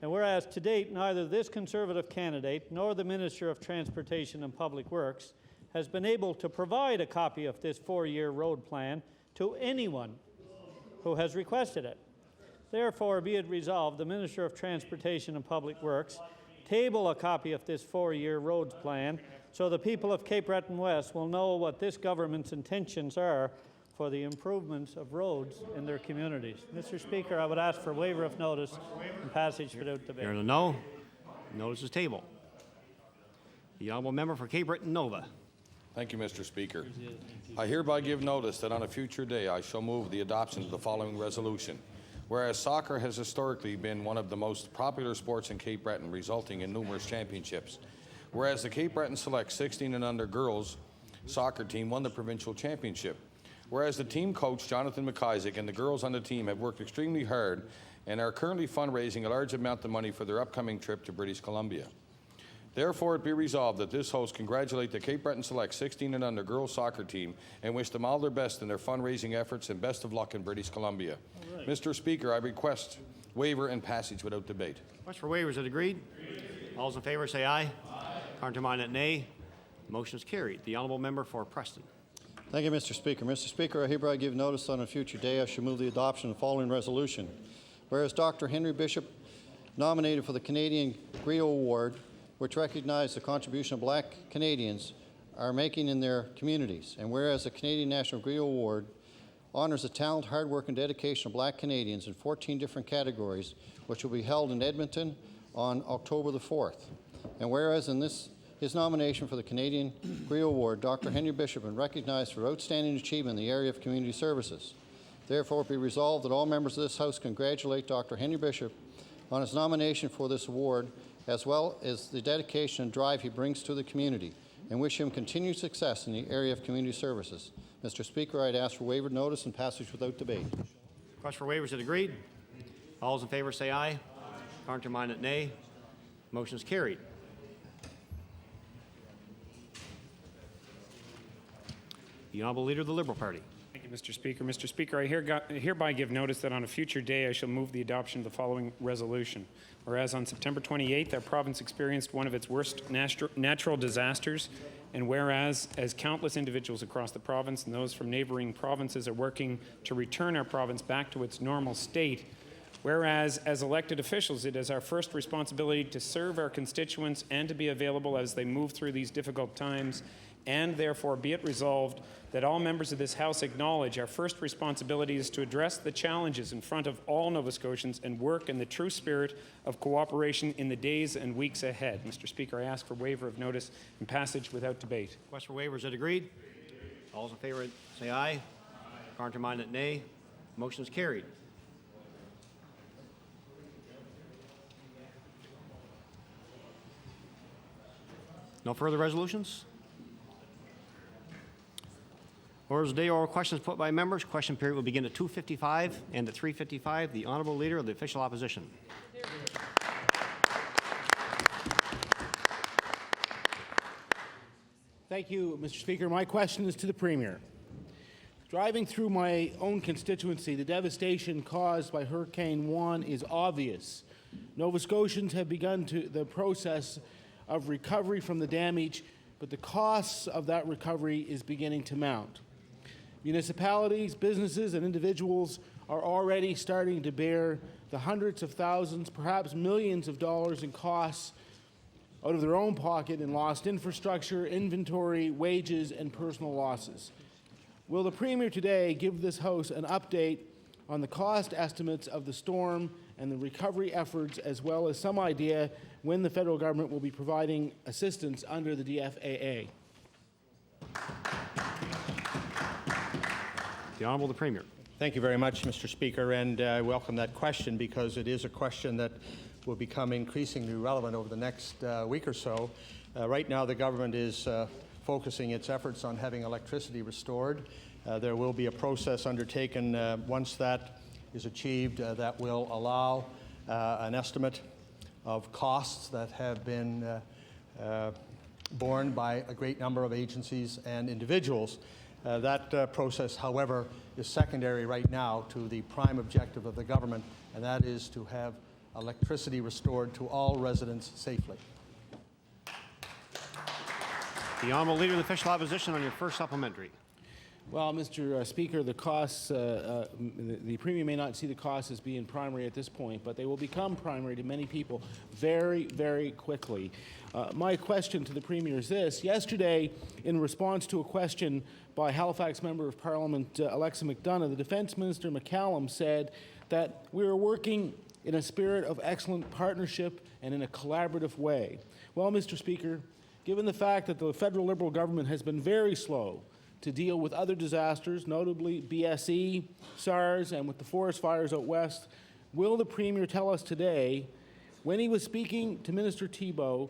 And whereas to date neither this Conservative candidate nor the Minister of Transportation and Public Works has been able to provide a copy of this four-year road plan to anyone who has requested it. Therefore, be it resolved, the Minister of Transportation and Public Works table a copy of this four-year roads plan so the people of Cape Breton West will know what this government's intentions are for the improvements of roads in their communities. Mr. Speaker, I would ask for waiver of notice and passage without debate. Hearing a no, notice is tabled. The honourable member for Cape Breton Nova. Thank you, Mr. Speaker. I hereby give notice that on a future day I shall move the adoption of the following resolution. Whereas soccer has historically been one of the most popular sports in Cape Breton, resulting in numerous championships. Whereas the Cape Breton Select 16 and under girls soccer team won the provincial championship. Whereas the team coach, Jonathan McIsaac, and the girls on the team have worked extremely hard and are currently fundraising a large amount of money for their upcoming trip to British Columbia. Therefore, it be resolved that this host congratulate the Cape Breton Select 16 and under girls soccer team and wish them all their best in their fundraising efforts and best of luck in British Columbia. Right. Mr. Speaker, I request waiver and passage without debate. Request for waiver, is it agreed? All those in favor say aye. Countermanded, nay. Motion is carried. The honourable member for Preston. Thank you, Mr. Speaker. Mr. Speaker, I hereby give notice on a future day I shall move the adoption of the following resolution. Whereas Dr. Henry Bishop, nominated for the Canadian Griot Award, which recognizes the contribution of Black Canadians are making in their communities, and whereas the Canadian National Griot Award honors the talent, hard work, and dedication of Black Canadians in 14 different categories, which will be held in Edmonton on October the 4th. And whereas in his nomination for the Canadian Griot Award, Dr. Henry Bishop been recognized for outstanding achievement in the area of community services. Therefore, it be resolved that all members of this House congratulate Dr. Henry Bishop on his nomination for this award, as well as the dedication and drive he brings to the community, and wish him continued success in the area of community services. Mr. Speaker, I'd ask for waiver notice and passage without debate. Request for waivers, is it agreed? All those in favor say aye. Countermanded, nay. Motion is carried. The Honourable Leader of the Liberal Party. Thank you, Mr. Speaker. Mr. Speaker, I hereby give notice that on a future day I shall move the adoption of the following resolution. Whereas on September 28th, our province experienced one of its worst natural disasters, and whereas as countless individuals across the province and those from neighboring provinces are working to return our province back to its normal state, whereas as elected officials, it is our first responsibility to serve our constituents and to be available as they move through these difficult times, and therefore be it resolved that all members of this House acknowledge our first responsibility is to address the challenges in front of all Nova Scotians and work in the true spirit of cooperation in the days and weeks ahead. Mr. Speaker, I ask for waiver of notice and passage without debate. Request for waiver, is it agreed? All those in favor say aye. Countermanded, nay. Motion is carried. No further resolutions? Orders of the day, oral questions put by members. Question period will begin at 2:55 and at 3:55. The Honourable Leader of the Official Opposition. Thank you, Mr. Speaker. My question is to the Premier. Driving through my own constituency, the devastation caused by Hurricane Juan is obvious. Nova Scotians have begun the process of recovery from the damage, but the costs of that recovery is beginning to mount. Municipalities, businesses, and individuals are already starting to bear the hundreds of thousands, perhaps millions of dollars in costs out of their own pocket in lost infrastructure, inventory, wages, and personal losses. Will the Premier today give this House an update on the cost estimates of the storm and the recovery efforts, as well as some idea when the federal government will be providing assistance under the DFAA? The Honourable the Premier. Thank you very much, Mr. Speaker, and I welcome that question because it is a question that will become increasingly relevant over the next week or so. Right now, the government is focusing its efforts on having electricity restored. There will be a process undertaken once that is achieved that will allow an estimate of costs that have been borne by a great number of agencies and individuals. That process, however, is secondary right now to the prime objective of the government, and that is to have electricity restored to all residents safely. The Honourable Leader of the Official Opposition on your first supplementary. Well, Mr. Speaker, the costs, the Premier may not see the costs as being primary at this point, but they will become primary to many people very, very quickly. My question to the Premier is this. Yesterday, in response to a question by Halifax Member of Parliament Alexa McDonough, the Defence Minister McCallum said that we are working in a spirit of excellent partnership and in a collaborative way. Well, Mr. Speaker, given the fact that the federal Liberal government has been very slow to deal with other disasters, notably BSE, SARS, and with the forest fires out west, will the Premier tell us today, when he was speaking to Minister Thibeault,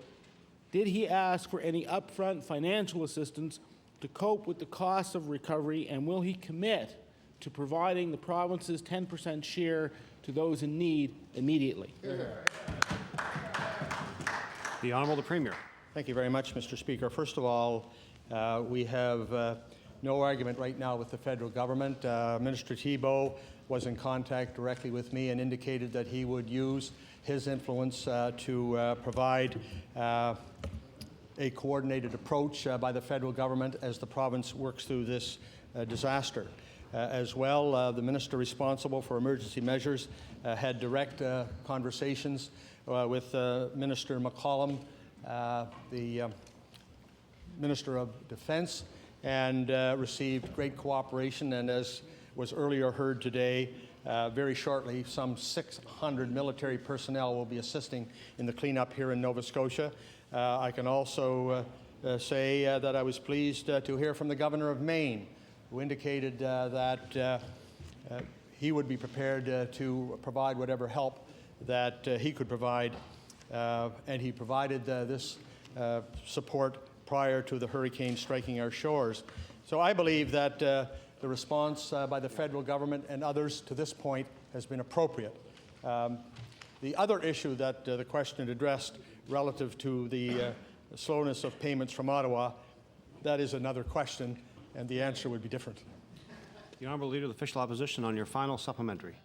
did he ask for any upfront financial assistance to cope with the costs of recovery, and will he commit to providing the province's 10% share to those in need immediately? The Honourable the Premier. Thank you very much, Mr. Speaker. First of all, we have no argument right now with the federal government. Minister Thibeault was in contact directly with me and indicated that he would use his influence to provide a coordinated approach by the federal government as the province works through this disaster. As well, the minister responsible for emergency measures had direct conversations with Minister McCollum, the Minister of Defense, and received great cooperation. And as was earlier heard today, very shortly, some 600 military personnel will be assisting in the cleanup here in Nova Scotia. I can also say that I was pleased to hear from the Governor of Maine, who indicated that he would be prepared to provide whatever help that he could provide, and he provided this support prior to the hurricane striking our shores. So I believe that the response by the federal government and others to this point has been appropriate. The other issue that the question addressed relative to the slowness of payments from Ottawa, that is another question, and the answer would be different. The Honourable Leader of the Official Opposition on your final supplementary.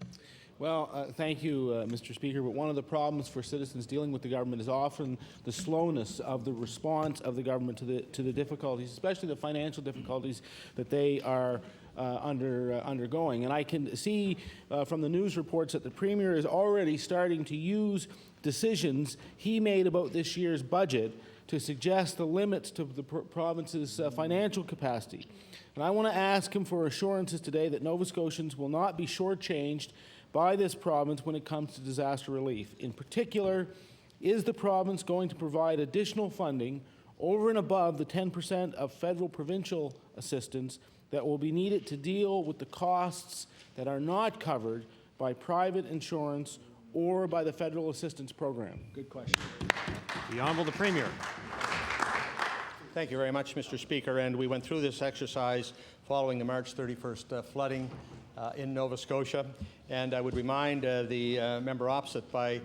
Well, thank you, Mr. Speaker, but one of the problems for citizens dealing with the government is often the slowness of the response of the government to the difficulties, especially the financial difficulties that they are undergoing. And I can see from the news reports that the Premier is already starting to use decisions he made about this year's budget to suggest the limits to the province's financial capacity. And I want to ask him for assurances today that Nova Scotians will not be shortchanged by this province when it comes to disaster relief. In particular, is the province going to provide additional funding over and above the 10% of federal provincial assistance that will be needed to deal with the costs that are not covered by private insurance or by the federal assistance program? Good question. The Honourable the Premier. Thank you very much, Mr. Speaker. And we went through this exercise following the March 31st flooding in Nova Scotia. And I would remind the member opposite, by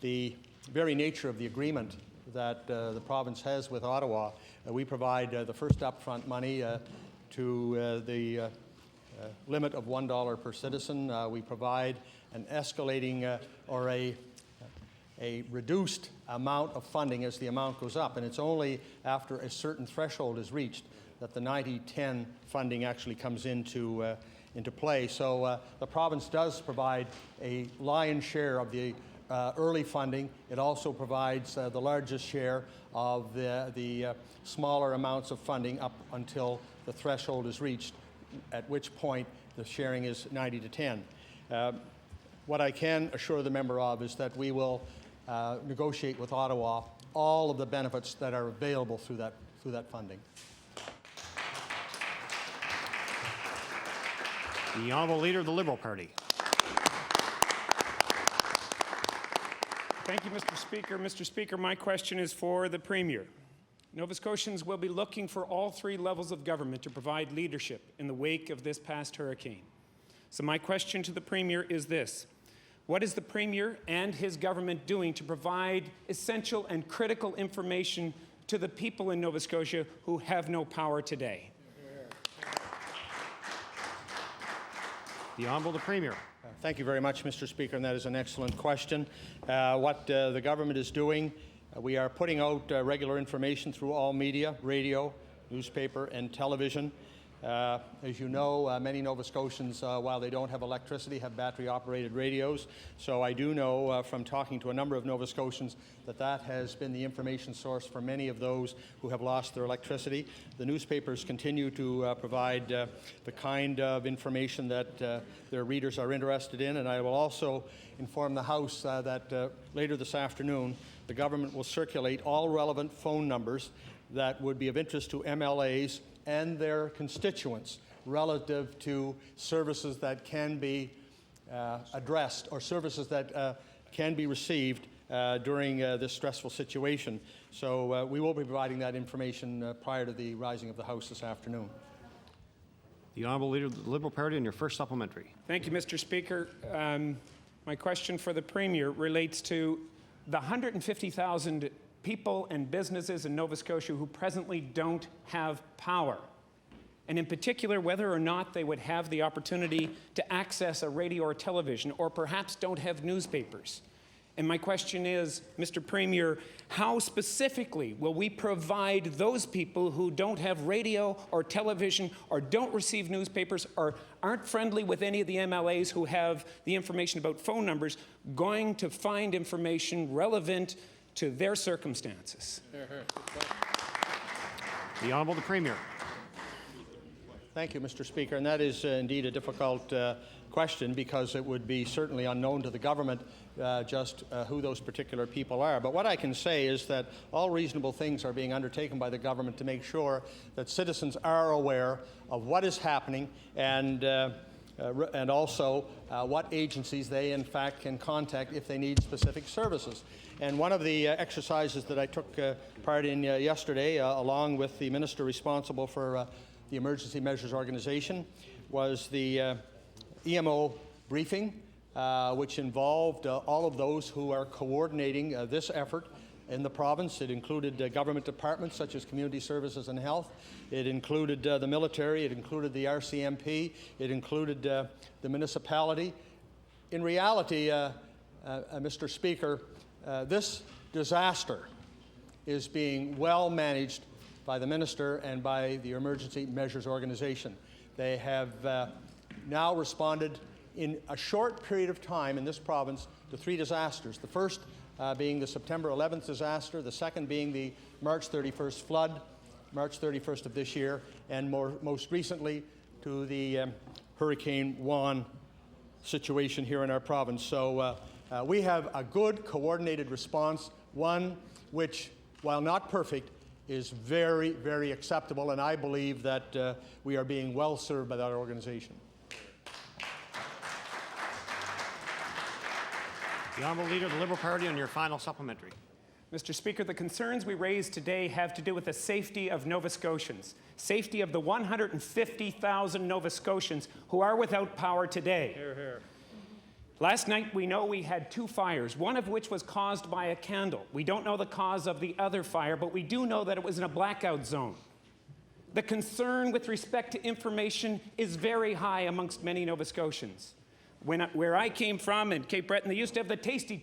the very nature of the agreement that the province has with Ottawa, we provide the first upfront money to the limit of $1 per citizen. We provide an escalating or a reduced amount of funding as the amount goes up, and it's only after a certain threshold is reached that the 90-10 funding actually comes into play. So the province does provide a lion's share of the early funding. It also provides the largest share of the smaller amounts of funding up until the threshold is reached, at which point the sharing is 90-10. What I can assure the member of is that we will negotiate with Ottawa all of the benefits that are available through that funding. The Honourable Leader of the Liberal Party. Thank you, Mr. Speaker. Mr. Speaker, my question is for the Premier. Nova Scotians will be looking for all three levels of government to provide leadership in the wake of this past hurricane. So my question to the Premier is this: what is the Premier and his government doing to provide essential and critical information to the people in Nova Scotia who have no power today? The Honourable the Premier. Thank you very much, Mr. Speaker, and that is an excellent question. What the government is doing, we are putting out regular information through all media, radio, newspaper, and television. As you know, many Nova Scotians, while they don't have electricity, have battery-operated radios. So I do know from talking to a number of Nova Scotians that that has been the information source for many of those who have lost their electricity. The newspapers continue to provide the kind of information that their readers are interested in. And I will also inform the House that later this afternoon, the government will circulate all relevant phone numbers that would be of interest to MLAs and their constituents relative to services that can be addressed or services that can be received during this stressful situation. So we will be providing that information prior to the rising of the House this afternoon. The Honourable Leader of the Liberal Party on your first supplementary. Thank you, Mr. Speaker. My question for the Premier relates to the 150,000 people and businesses in Nova Scotia who presently don't have power, and in particular whether or not they would have the opportunity to access a radio or television, or perhaps don't have newspapers. And my question is, Mr. Premier, how specifically will we provide those people who don't have radio or television or don't receive newspapers or aren't friendly with any of the MLAs who have the information about phone numbers going to find information relevant to their circumstances? The Honourable the Premier. Thank you, Mr. Speaker. And that is indeed a difficult question, because it would be certainly unknown to the government just who those particular people are. But what I can say is that all reasonable things are being undertaken by the government to make sure that citizens are aware of what is happening, and also what agencies they in fact can contact if they need specific services. And one of the exercises that I took part in yesterday, along with the minister responsible for the Emergency Measures Organization, was the EMO briefing, which involved all of those who are coordinating this effort in the province. It included government departments such as Community Services and Health. It included the military. It included the RCMP. It included the municipality. In reality, Mr. Speaker, this disaster is being well managed by the minister and by the Emergency Measures Organization. They have now responded in a short period of time in this province to 3 disasters. The first being the September 11th disaster, the second being the March 31st flood, March 31st of this year, and most recently to the Hurricane Juan situation here in our province. So we have a good coordinated response, one which, while not perfect, is very, very acceptable, and I believe that we are being well served by that organization. The Honourable Leader of the Liberal Party on your final supplementary. Mr. Speaker, the concerns we raised today have to do with the safety of Nova Scotians, safety of the 150,000 Nova Scotians who are without power today. Hear, hear. Last night, we know we had 2 fires, one of which was caused by a candle. We don't know the cause of the other fire, but we do know that it was in a blackout zone. The concern with respect to information is very high amongst many Nova Scotians. Where I came from in Cape Breton, they used to have the Tasty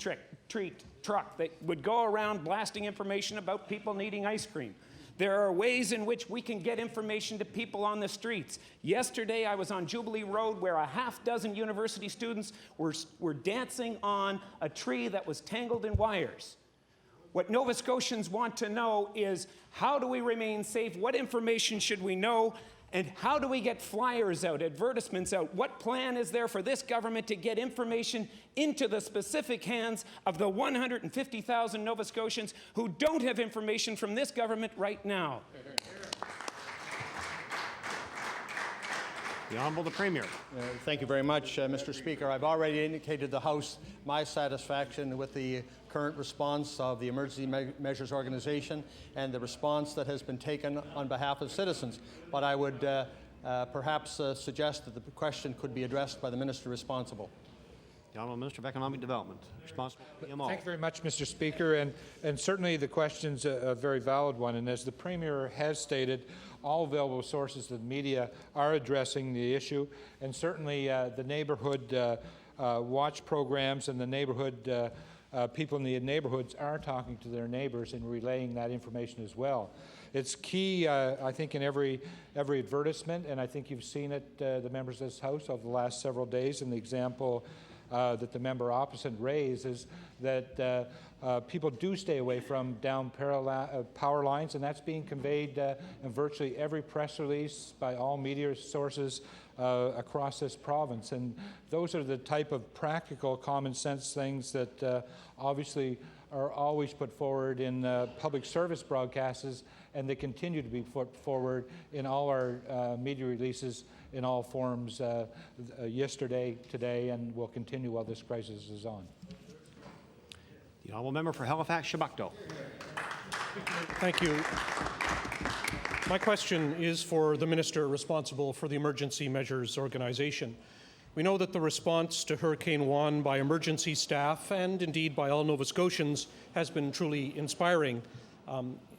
Treat truck that would go around blasting information about people needing ice cream. There are ways in which we can get information to people on the streets. Yesterday, I was on Jubilee Road where a half-dozen university students were dancing on a tree that was tangled in wires. What Nova Scotians want to know is, how do we remain safe? What information should we know? And how do we get flyers out, advertisements out? What plan is there for this government to get information into the specific hands of the 150,000 Nova Scotians who don't have information from this government right now? The Honourable the Premier. Thank you very much, Mr. Speaker. I've already indicated the House my satisfaction with the current response of the Emergency Measures Organization and the response that has been taken on behalf of citizens. But I would perhaps suggest that the question could be addressed by the minister responsible. The Honourable Minister of Economic Development, responsible for PMO. Thank you very much, Mr. Speaker, and certainly the question's a very valid one. And as the Premier has stated, all available sources of the media are addressing the issue, and certainly the neighborhood watch programs and the neighborhood people in the neighborhoods are talking to their neighbors and relaying that information as well. It's key, I think, in every advertisement, and I think you've seen it, the members of this House, over the last several days, and the example that the member opposite raised is that people do stay away from down power lines, and that's being conveyed in virtually every press release by all media sources across this province. And those are the type of practical, common sense things that obviously are always put forward in public service broadcasts, and they continue to be put forward in all our media releases in all forms yesterday, today, and will continue while this crisis is on. The honourable member for Halifax-Chebucto. Thank you. My question is for the minister responsible for the Emergency Measures Organization. We know that the response to Hurricane Juan by emergency staff and indeed by all Nova Scotians has been truly inspiring.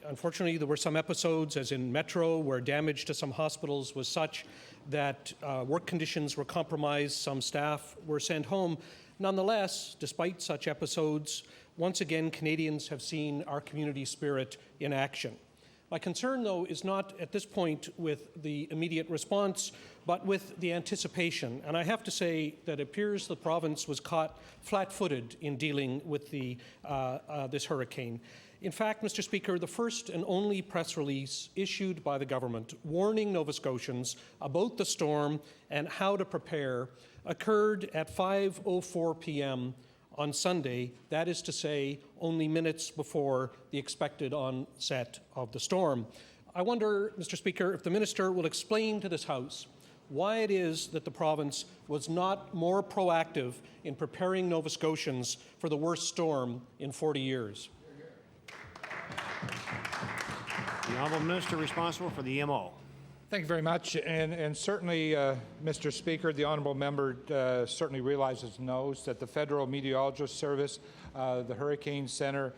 Unfortunately, there were some episodes, as in Metro, where damage to some hospitals was such that work conditions were compromised, some staff were sent home. Nonetheless, despite such episodes, once again, Canadians have seen our community spirit in action. My concern, though, is not at this point with the immediate response, but with the anticipation. And I have to say that it appears the province was caught flat-footed in dealing with this hurricane. In fact, Mr. Speaker, the first and only press release issued by the government warning Nova Scotians about the storm and how to prepare occurred at 5:04 p.m. on Sunday, that is to say, only minutes before the expected onset of the storm. I wonder, Mr. Speaker, if the minister will explain to this House why it is that the province was not more proactive in preparing Nova Scotians for the worst storm in 40 years. The honourable minister responsible for the EMO. Thank you very much. And certainly, Mr. Speaker, the honourable member certainly realizes and knows that the Federal Meteorologist Service, the Hurricane Centre,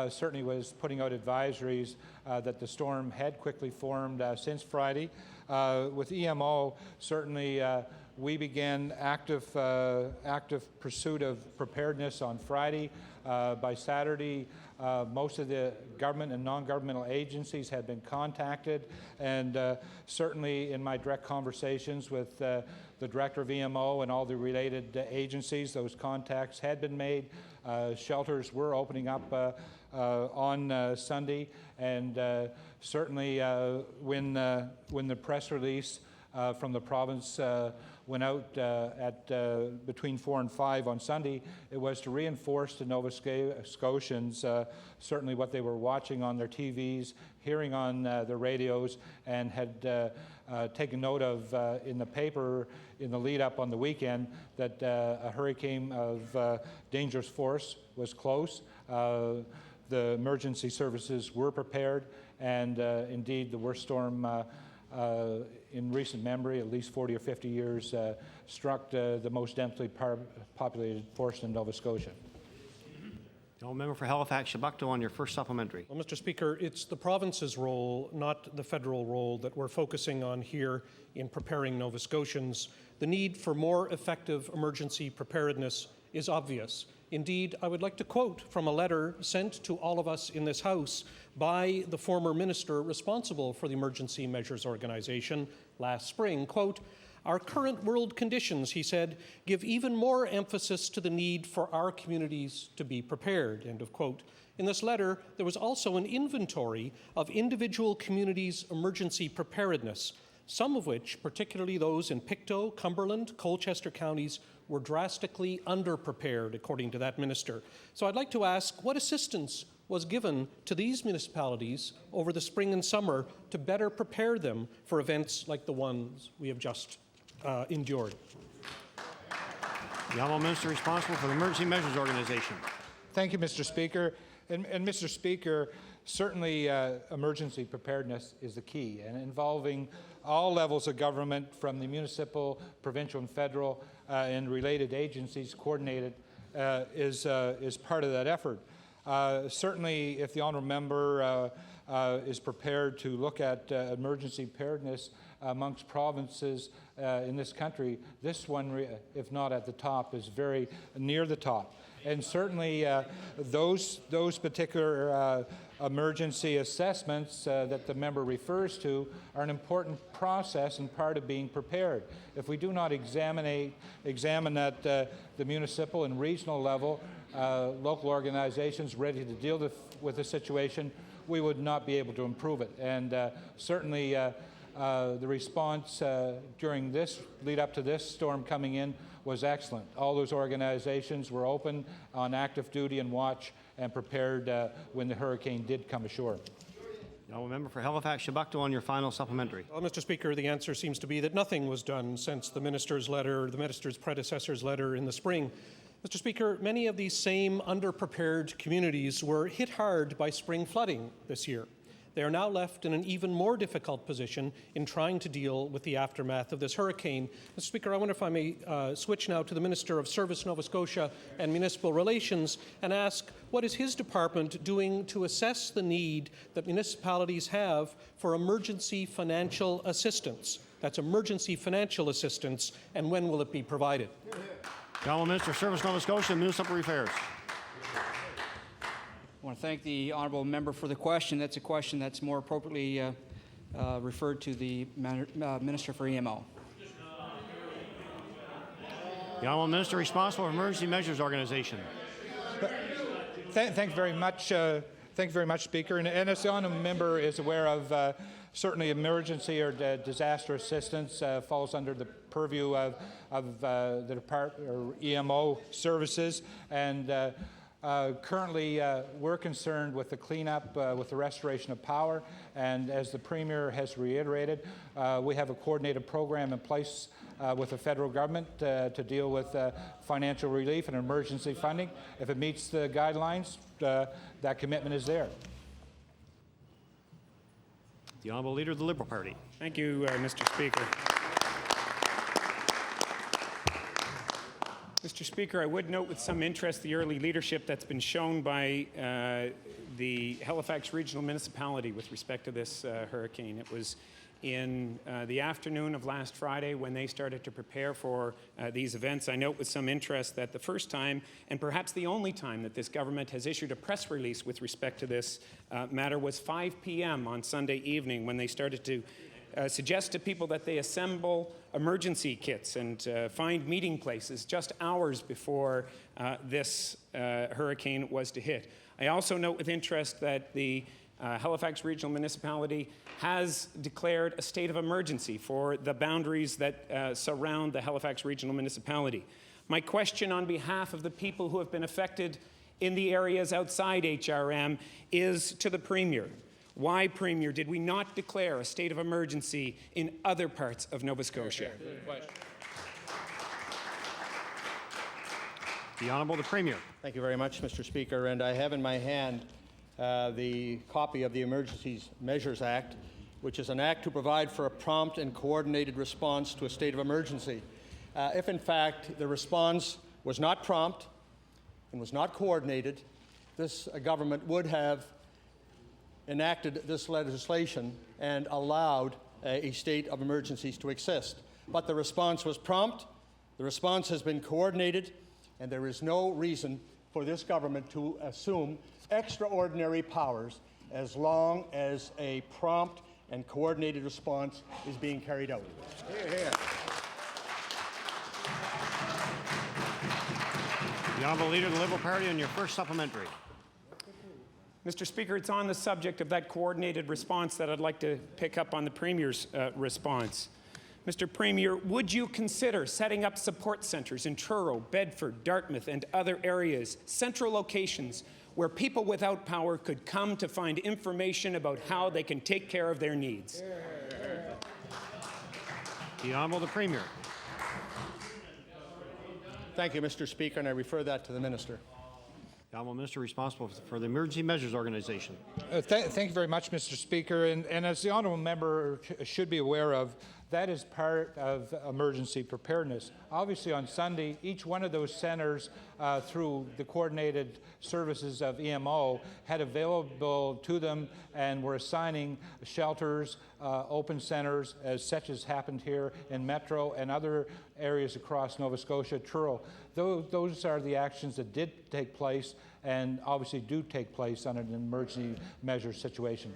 certainly was putting out advisories that the storm had quickly formed since Friday. With EMO, certainly we began active pursuit of preparedness on Friday. By Saturday, most of the government and non-governmental agencies had been contacted, and certainly in my direct conversations with the director of EMO and all the related agencies, those contacts had been made. Shelters were opening up on Sunday, and certainly when the press release from the province went out at between 4 and 5 on Sunday, it was to reinforce to Nova Scotians certainly what they were watching on their TVs, hearing on the radios, and had taken note of in the paper in the lead up on the weekend that a hurricane of dangerous force was close. The emergency services were prepared, and indeed the worst storm in recent memory, at least 40 or 50 years, struck the most densely populated portion of Nova Scotia. The member for Halifax-Chebucto on your first supplementary. Well, Mr. Speaker, it's the province's role, not the federal role, that we're focusing on here in preparing Nova Scotians. The need for more effective emergency preparedness is obvious. Indeed, I would like to quote from a letter sent to all of us in this House by the former minister responsible for the Emergency Measures Organization last spring. Quote, "Our current world conditions," he said, "give even more emphasis to the need for our communities to be prepared," end of quote. In this letter, there was also an inventory of individual communities' emergency preparedness, some of which, particularly those in Pictou, Cumberland, Colchester counties, were drastically underprepared, according to that minister. So I'd like to ask, what assistance was given to these municipalities over the spring and summer to better prepare them for events like the ones we have just endured? The honourable minister responsible for the Emergency Measures Organization. Thank you, Mr. Speaker. And Mr. Speaker, certainly emergency preparedness is the key, and involving all levels of government, from the municipal, provincial, and federal, and related agencies coordinated, is part of that effort. Certainly, if the honourable member is prepared to look at emergency preparedness amongst provinces in this country, this one, if not at the top, is very near the top. And certainly those particular emergency assessments that the member refers to are an important process and part of being prepared. If we do not examine at the municipal and regional level, local organizations ready to deal with the situation, we would not be able to improve it. And certainly the response during this lead up to this storm coming in was excellent. All those organizations were open, on active duty and watch, and prepared when the hurricane did come ashore. Now, a member for Halifax-Chebucto on your final supplementary. Well, Mr. Speaker, the answer seems to be that nothing was done since the minister's letter, the minister's predecessor's letter in the spring. Mr. Speaker, many of these same underprepared communities were hit hard by spring flooding this year. They are now left in an even more difficult position in trying to deal with the aftermath of this hurricane. Mr. Speaker, I wonder if I may switch now to the Minister of Service, Nova Scotia and Municipal Relations and ask what is his department doing to assess the need that municipalities have for emergency financial assistance? That's emergency financial assistance, and when will it be provided? The Honourable Minister of Service, Nova Scotia and Municipal Affairs. I want to thank the honourable member for the question. That's a question that's more appropriately referred to the Minister for EMO. The Honourable Minister responsible for Emergency Measures Organization. Thank you very much. Thank you very much, Speaker. And as the honourable member is aware of, certainly emergency or disaster assistance falls under the purview of the Department or EMO services, and currently, we're concerned with the cleanup, with the restoration of power, and as the Premier has reiterated, we have a coordinated program in place with the federal government to deal with financial relief and emergency funding. If it meets the guidelines, that commitment is there. The Honourable Leader of the Liberal Party. Thank you, Mr. Speaker. Mr. Speaker, I would note with some interest the early leadership that's been shown by the Halifax Regional Municipality with respect to this hurricane. It was in the afternoon of last Friday when they started to prepare for these events. I note with some interest that the first time, and perhaps the only time, that this government has issued a press release with respect to this matter was 5 p.m. on Sunday evening, when they started to suggest to people that they assemble emergency kits and find meeting places just hours before this hurricane was to hit. I also note with interest that the Halifax Regional Municipality has declared a state of emergency for the boundaries that surround the Halifax Regional Municipality. My question on behalf of the people who have been affected in the areas outside HRM is to the Premier. Why, Premier, did we not declare a state of emergency in other parts of Nova Scotia? The Honourable the Premier. Thank you very much, Mr. Speaker. And I have in my hand the copy of the Emergency Measures Act, which is an act to provide for a prompt and coordinated response to a state of emergency. If, in fact, the response was not prompt and was not coordinated, this government would have enacted this legislation and allowed a state of emergencies to exist. But the response was prompt, the response has been coordinated, and there is no reason for this government to assume extraordinary powers as long as a prompt and coordinated response is being carried out. Hear, hear. The Honourable Leader of the Liberal Party on your first supplementary. Mr. Speaker, it's on the subject of that coordinated response that I'd like to pick up on the Premier's response. Mr. Premier, would you consider setting up support centres in Truro, Bedford, Dartmouth, and other areas, central locations where people without power could come to find information about how they can take care of their needs? The Honourable the Premier. Thank you, Mr. Speaker, and I refer that to the Minister. The Honourable Minister responsible for the Emergency Measures Organization. Thank you very much, Mr. Speaker. And as the honourable member should be aware of, that is part of emergency preparedness. Obviously, on Sunday, each one of those centres, through the coordinated services of EMO, had available to them and were assigning shelters, open centres, such as happened here in Metro and other areas across Nova Scotia, Truro. Those are the actions that did take place and obviously do take place on an emergency measure situation.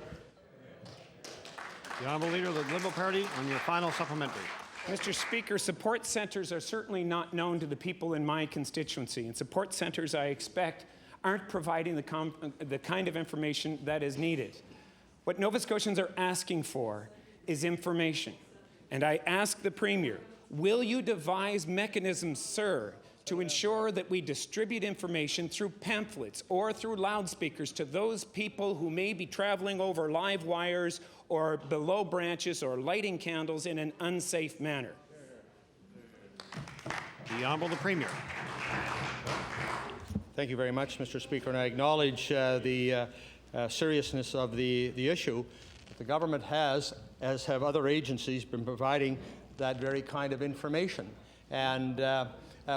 The Honourable Leader of the Liberal Party on your final supplementary. Mr. Speaker, support centres are certainly not known to the people in my constituency, and support centres, I expect, aren't providing the kind of information that is needed. What Nova Scotians are asking for is information, and I ask the Premier, will you devise mechanisms, sir, to ensure that we distribute information through pamphlets or through loudspeakers to those people who may be traveling over live wires or below branches or lighting candles in an unsafe manner? The Honourable the Premier. Thank you very much, Mr. Speaker, and I acknowledge the seriousness of the issue. The government has, as have other agencies, been providing that very kind of information. And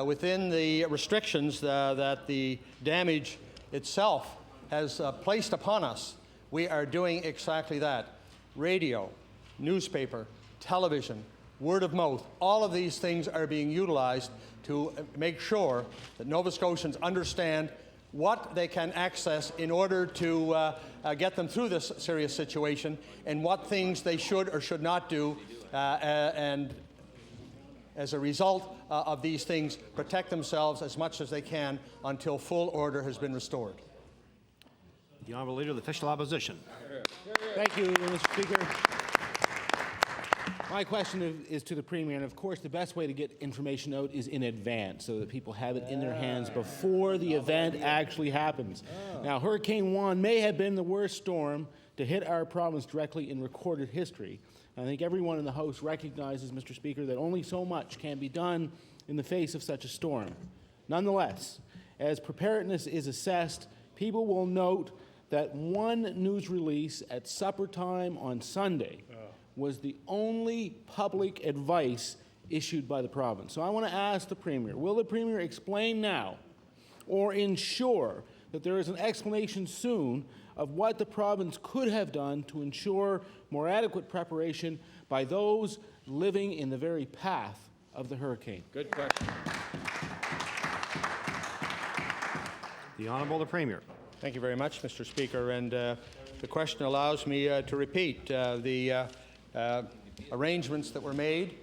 within the restrictions that the damage itself has placed upon us, we are doing exactly that. Radio, newspaper, television, word of mouth, all of these things are being utilized to make sure that Nova Scotians understand what they can access in order to get them through this serious situation, and what things they should or should not do, and as a result of these things, protect themselves as much as they can until full order has been restored. The Honourable Leader of the Official Opposition. Thank you, Mr. Speaker. My question is to the Premier, and of course the best way to get information out is in advance so that people have it in their hands before the event actually happens. Now, Hurricane Juan may have been the worst storm to hit our province directly in recorded history. I think everyone in the House recognizes, Mr. Speaker, that only so much can be done in the face of such a storm. Nonetheless, as preparedness is assessed, people will note that one news release at supper time on Sunday was the only public advice issued by the province. So I want to ask the Premier, will the Premier explain now or ensure that there is an explanation soon of what the province could have done to ensure more adequate preparation by those living in the very path of the hurricane? Good question. The Honourable the Premier. Thank you very much, Mr. Speaker. And the question allows me to repeat the arrangements that were made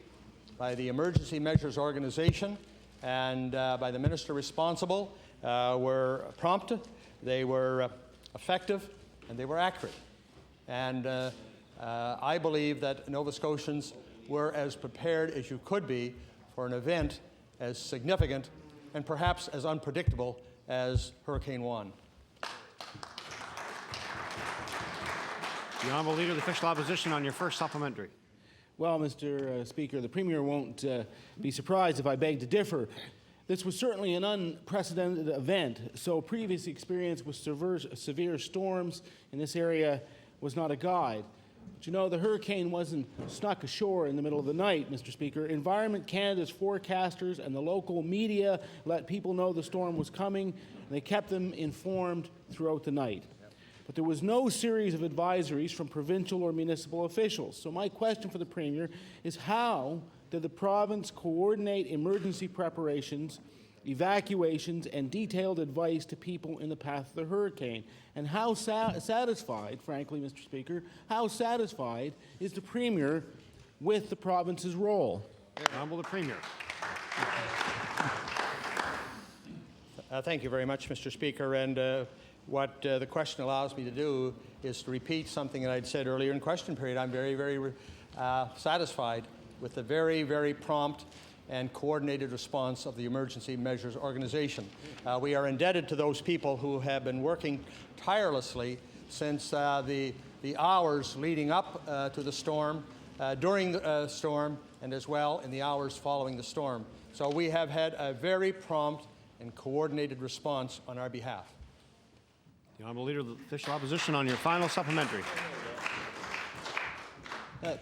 by the Emergency Measures Organization and by the Minister responsible were prompt, they were effective, and they were accurate. And I believe that Nova Scotians were as prepared as you could be for an event as significant and perhaps as unpredictable as Hurricane Juan. The Honourable Leader of the Official Opposition on your first supplementary. Well, Mr. Speaker, the Premier won't be surprised if I beg to differ. This was certainly an unprecedented event, so previous experience with severe storms in this area was not a guide. But you know, the hurricane wasn't snuck ashore in the middle of the night, Mr. Speaker. Environment Canada's forecasters and the local media let people know the storm was coming, and they kept them informed throughout the night. But there was no series of advisories from provincial or municipal officials. So my question for the Premier is, how did the province coordinate emergency preparations, evacuations, and detailed advice to people in the path of the hurricane? And how satisfied, frankly, Mr. Speaker, how satisfied is the Premier with the province's role? Honourable the Premier. Thank you very much, Mr. Speaker. And what the question allows me to do is to repeat something that I'd said earlier in question period. I'm very, very satisfied with the very, very prompt and coordinated response of the Emergency Measures Organization. We are indebted to those people who have been working tirelessly since the hours leading up to the storm, during the storm, and as well in the hours following the storm. So we have had a very prompt and coordinated response on our behalf. The Honourable Leader of the Official Opposition on your final supplementary.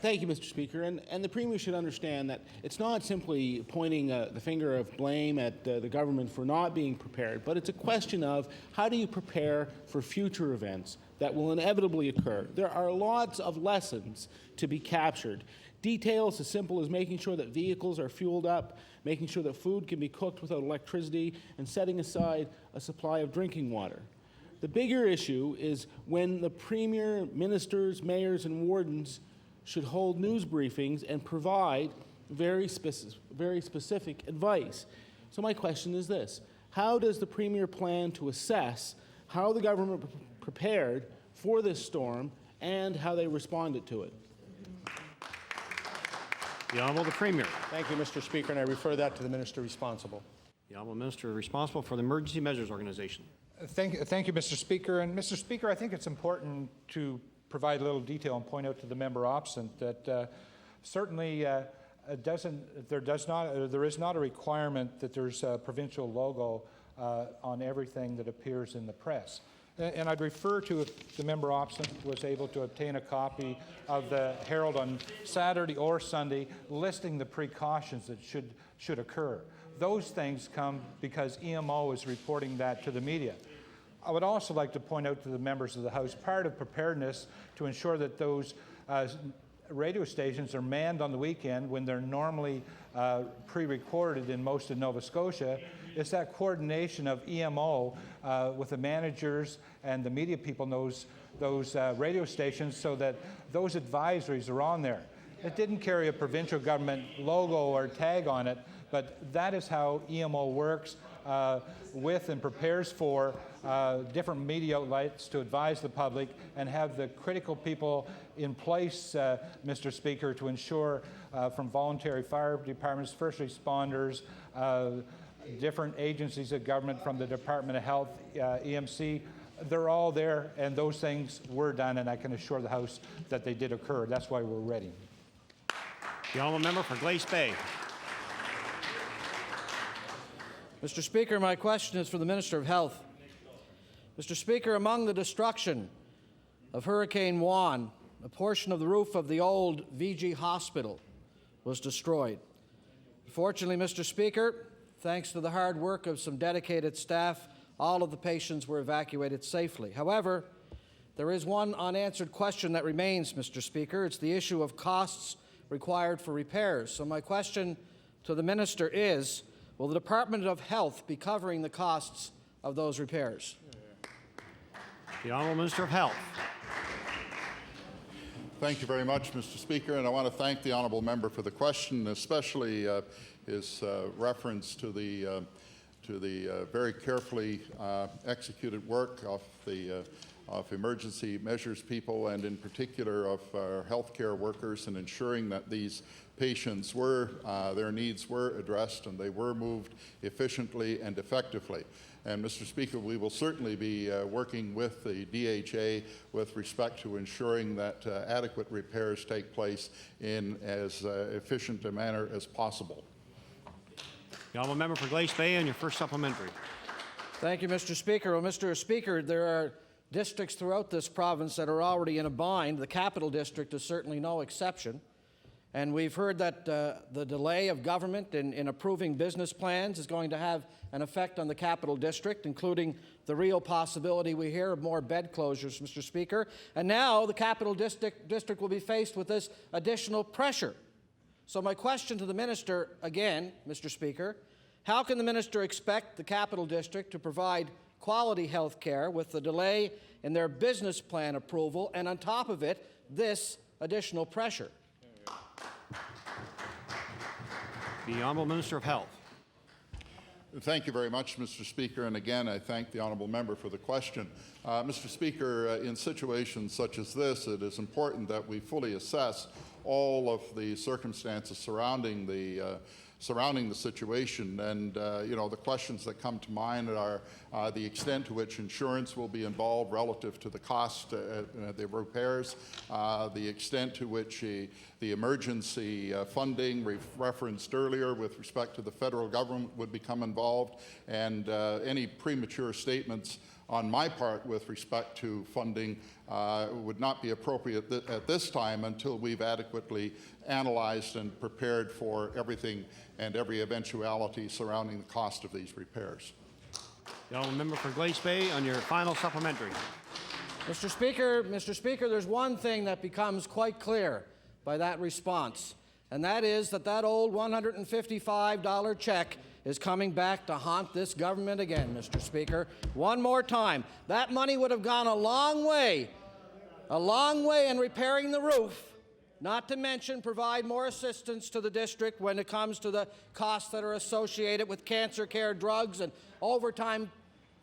Thank you, Mr. Speaker. And the Premier should understand that it's not simply pointing the finger of blame at the government for not being prepared, but it's a question of how do you prepare for future events that will inevitably occur. There are lots of lessons to be captured. Details as simple as making sure that vehicles are fueled up, making sure that food can be cooked without electricity, and setting aside a supply of drinking water. The bigger issue is when the Premier, ministers, mayors, and wardens should hold news briefings and provide very specific advice. So my question is this: how does the Premier plan to assess how the government prepared for this storm and how they responded to it? The Honourable the Premier. Thank you, Mr. Speaker, and I refer that to the Minister responsible. The Honourable Minister responsible for the Emergency Measures Organization. Thank you, Mr. Speaker. And Mr. Speaker, I think it's important to provide a little detail and point out to the member opposite that certainly there is not a requirement that there's a provincial logo on everything that appears in the press. And I'd refer to, if the member opposite was able to obtain a copy of the Herald on Saturday or Sunday listing the precautions that should occur. Those things come because EMO is reporting that to the media. I would also like to point out to the members of the House, part of preparedness to ensure that those radio stations are manned on the weekend when they're normally pre-recorded in most of Nova Scotia, is that coordination of EMO with the managers and the media people knows those radio stations so that those advisories are on there. It didn't carry a provincial government logo or tag on it, but that is how EMO works with and prepares for different media outlets to advise the public and have the critical people in place, Mr. Speaker, to ensure from voluntary fire departments, first responders, different agencies of government from the Department of Health, EMC, they're all there, and those things were done, and I can assure the House that they did occur. That's why we're ready. The honourable member for Glace Bay. Mr. Speaker, my question is for the Minister of Health. Mr. Speaker, among the destruction of Hurricane Juan, a portion of the roof of the old VG hospital was destroyed. Fortunately, Mr. Speaker, thanks to the hard work of some dedicated staff, all of the patients were evacuated safely. However, there is one unanswered question that remains, Mr. Speaker. It's the issue of costs required for repairs. So my question to the Minister is, will the Department of Health be covering the costs of those repairs? The Honourable Minister of Health. Thank you very much, Mr. Speaker, and I want to thank the honourable member for the question, especially his reference to the very carefully executed work of emergency measures people, and in particular of our healthcare workers, and ensuring that these patients their needs were addressed and they were moved efficiently and effectively. And Mr. Speaker, we will certainly be working with the DHA with respect to ensuring that adequate repairs take place in as efficient a manner as possible. The honourable member for Glace Bay, and your first supplementary. Thank you, Mr. Speaker. Well, Mr. Speaker, there are districts throughout this province that are already in a bind. The Capital District is certainly no exception. And we've heard that the delay of government in approving business plans is going to have an effect on the Capital District, including the real possibility we hear of more bed closures, Mr. Speaker. And now the Capital District will be faced with this additional pressure. So my question to the Minister, again, Mr. Speaker, how can the Minister expect the Capital District to provide quality health care with the delay in their business plan approval, and on top of it, this additional pressure? The Honourable Minister of Health. Thank you very much, Mr. Speaker, and again, I thank the honourable member for the question. Mr. Speaker, in situations such as this, it is important that we fully assess all of the circumstances surrounding the situation, and the questions that come to mind are the extent to which insurance will be involved relative to the cost the repairs, the extent to which the emergency funding referenced earlier with respect to the federal government would become involved, and any premature statements on my part with respect to funding would not be appropriate at this time until we've adequately analyzed and prepared for everything and every eventuality surrounding the cost of these repairs. The honourable member for Glace Bay, on your final supplementary. Mr. Speaker, there's one thing that becomes quite clear by that response, and that is that old $155 check is coming back to haunt this government again, Mr. Speaker. One more time. That money would have gone a long way in repairing the roof, not to mention provide more assistance to the district when it comes to the costs that are associated with cancer care drugs and overtime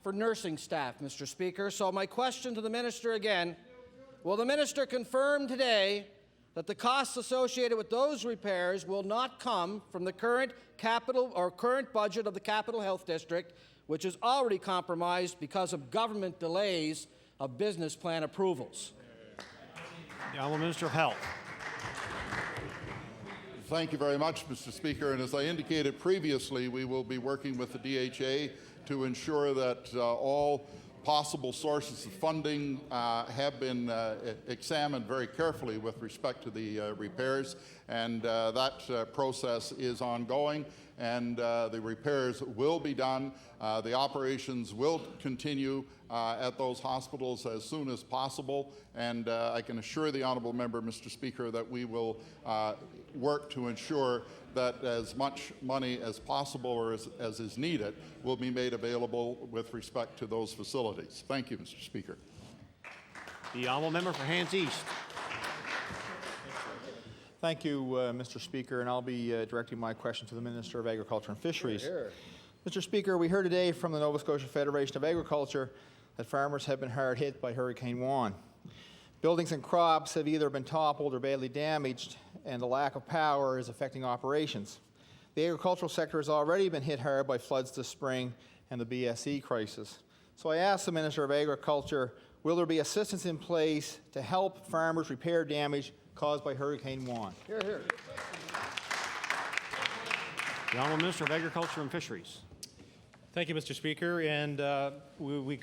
for nursing staff, Mr. Speaker. So my question to the Minister again, will the Minister confirm today that the costs associated with those repairs will not come from the current budget of the Capital Health District, which is already compromised because of government delays of business plan approvals? The Honourable Minister of Health. Thank you very much, Mr. Speaker. And as I indicated previously, we will be working with the DHA to ensure that all possible sources of funding have been examined very carefully with respect to the repairs, and that process is ongoing, and the repairs will be done. The operations will continue at those hospitals as soon as possible, and I can assure the honourable member, Mr. Speaker, that we will work to ensure that as much money as possible or as is needed will be made available with respect to those facilities. Thank you, Mr. Speaker. The honourable member for Hants East. Thank you, Mr. Speaker, and I'll be directing my question to the Minister of Agriculture and Fisheries. Mr. Speaker, we heard today from the Nova Scotia Federation of Agriculture that farmers have been hard hit by Hurricane Juan. Buildings and crops have either been toppled or badly damaged, and the lack of power is affecting operations. The agricultural sector has already been hit hard by floods this spring and the BSE crisis. So I ask the Minister of Agriculture, will there be assistance in place to help farmers repair damage caused by Hurricane Juan? Hear, hear. The Honourable Minister of Agriculture and Fisheries. Thank you, Mr. Speaker, and we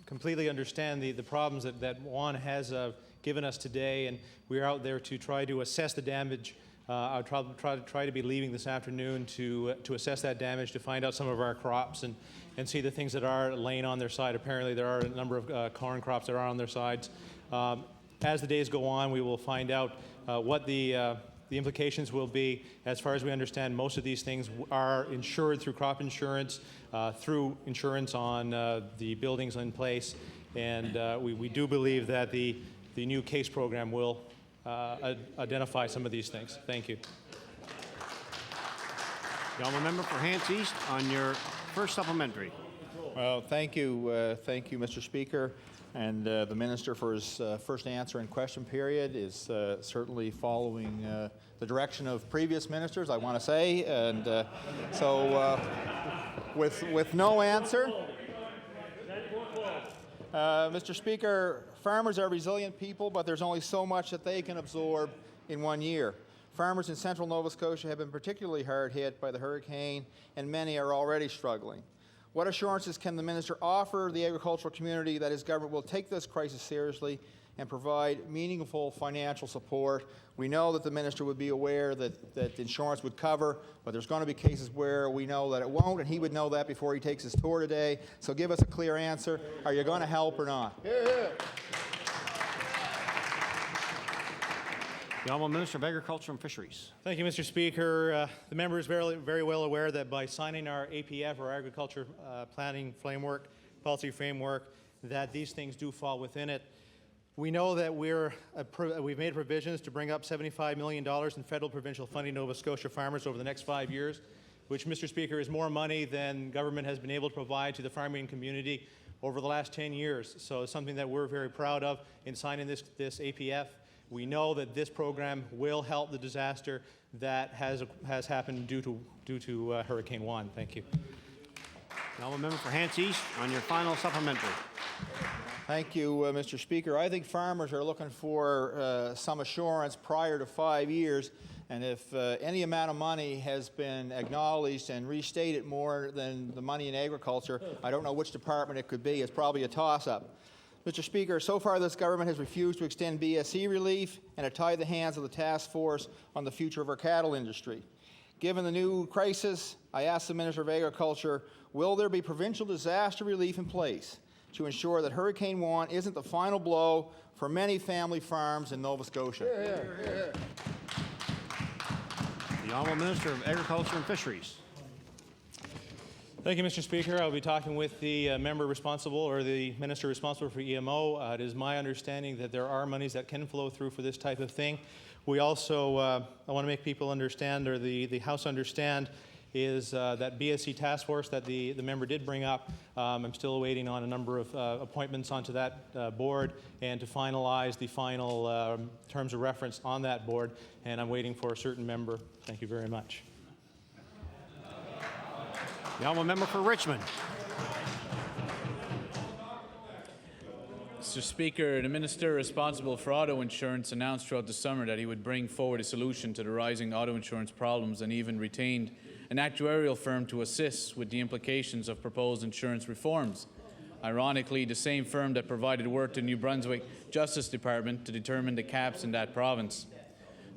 completely understand the problems that Juan has given us today, and we're out there to try to assess the damage. I'll try to be leaving this afternoon to assess that damage, to find out some of our crops and see the things that are laying on their side. Apparently there are a number of corn crops that are on their sides. As the days go on, we will find out what the implications will be. As far as we understand, most of these things are insured through crop insurance, through insurance on the buildings in place, and we do believe that the new case program will identify some of these things. Thank you. The honourable member for Hants East on your first supplementary. Well, thank you, Mr. Speaker. And the Minister for his first answer and question period is certainly following the direction of previous ministers, I want to say. And so with no answer, Mr. Speaker, farmers are resilient people, but there's only so much that they can absorb in 1 year. Farmers in central Nova Scotia have been particularly hard hit by the hurricane, and many are already struggling. What assurances can the Minister offer the agricultural community that his government will take this crisis seriously and provide meaningful financial support? We know that the Minister would be aware that insurance would cover, but there's going to be cases where we know that it won't, and he would know that before he takes his tour today. So give us a clear answer. Are you going to help or not? Hear, hear. The Honourable Minister of Agriculture and Fisheries. Thank you, Mr. Speaker. The member is very well aware that by signing our APF, or Agriculture Planning Framework, Policy Framework, that these things do fall within it. We know that we've made provisions to bring up $75 million in federal provincial funding to Nova Scotia farmers over the next 5 years, which, Mr. Speaker, is more money than government has been able to provide to the farming community over the last 10 years. So it's something that we're very proud of in signing this APF. We know that this program will help the disaster that has happened due to Hurricane Juan. Thank you. The honourable member for Hants East on your final supplementary. Thank you, Mr. Speaker. I think farmers are looking for some assurance prior to 5 years, and if any amount of money has been acknowledged and restated more than the money in agriculture, I don't know which department it could be. It's probably a toss-up. Mr. Speaker, so far this government has refused to extend BSE relief and to tie the hands of the task force on the future of our cattle industry. Given the new crisis, I ask the Minister of Agriculture, will there be provincial disaster relief in place to ensure that Hurricane Juan isn't the final blow for many family farms in Nova Scotia? Hear, hear, hear. The Honourable Minister of Agriculture and Fisheries. Thank you, Mr. Speaker. I'll be talking with the member responsible, or the minister responsible for EMO. It is my understanding that there are monies that can flow through for this type of thing. We also, I want to make people understand, or the House understand, is that BSE task force that the member did bring up. I'm still waiting on a number of appointments onto that board and to finalize the final terms of reference on that board, and I'm waiting for a certain member. Thank you very much. The honourable member for Richmond. Mr. Speaker, the Minister responsible for auto insurance announced throughout the summer that he would bring forward a solution to the rising auto insurance problems, and even retained an actuarial firm to assist with the implications of proposed insurance reforms. Ironically, the same firm that provided work to New Brunswick Justice Department to determine the caps in that province.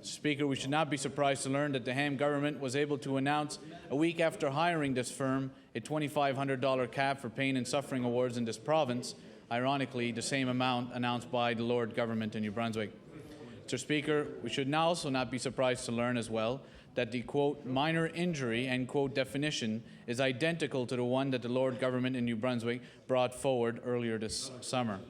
Speaker, we should not be surprised to learn that the Ham government was able to announce a week after hiring this firm a $2,500 cap for pain and suffering awards in this province, ironically the same amount announced by the Lord government in New Brunswick. Mr. Speaker, we should now also not be surprised to learn as well that the, quote, minor injury, end quote, definition is identical to the one that the Lord government in New Brunswick brought forward earlier this summer.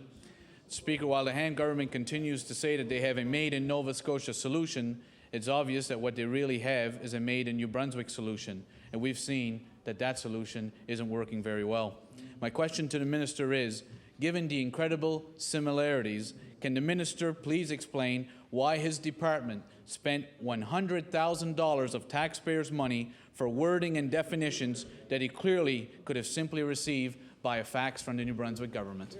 Speaker, while the Ham government continues to say that they have a made in Nova Scotia solution, it's obvious that what they really have is a made in New Brunswick solution, and we've seen that that solution isn't working very well. My question to the minister is, given the incredible similarities, can the minister please explain why his department spent $100,000 of taxpayers' money for wording and definitions that he clearly could have simply received by a fax from the New Brunswick government?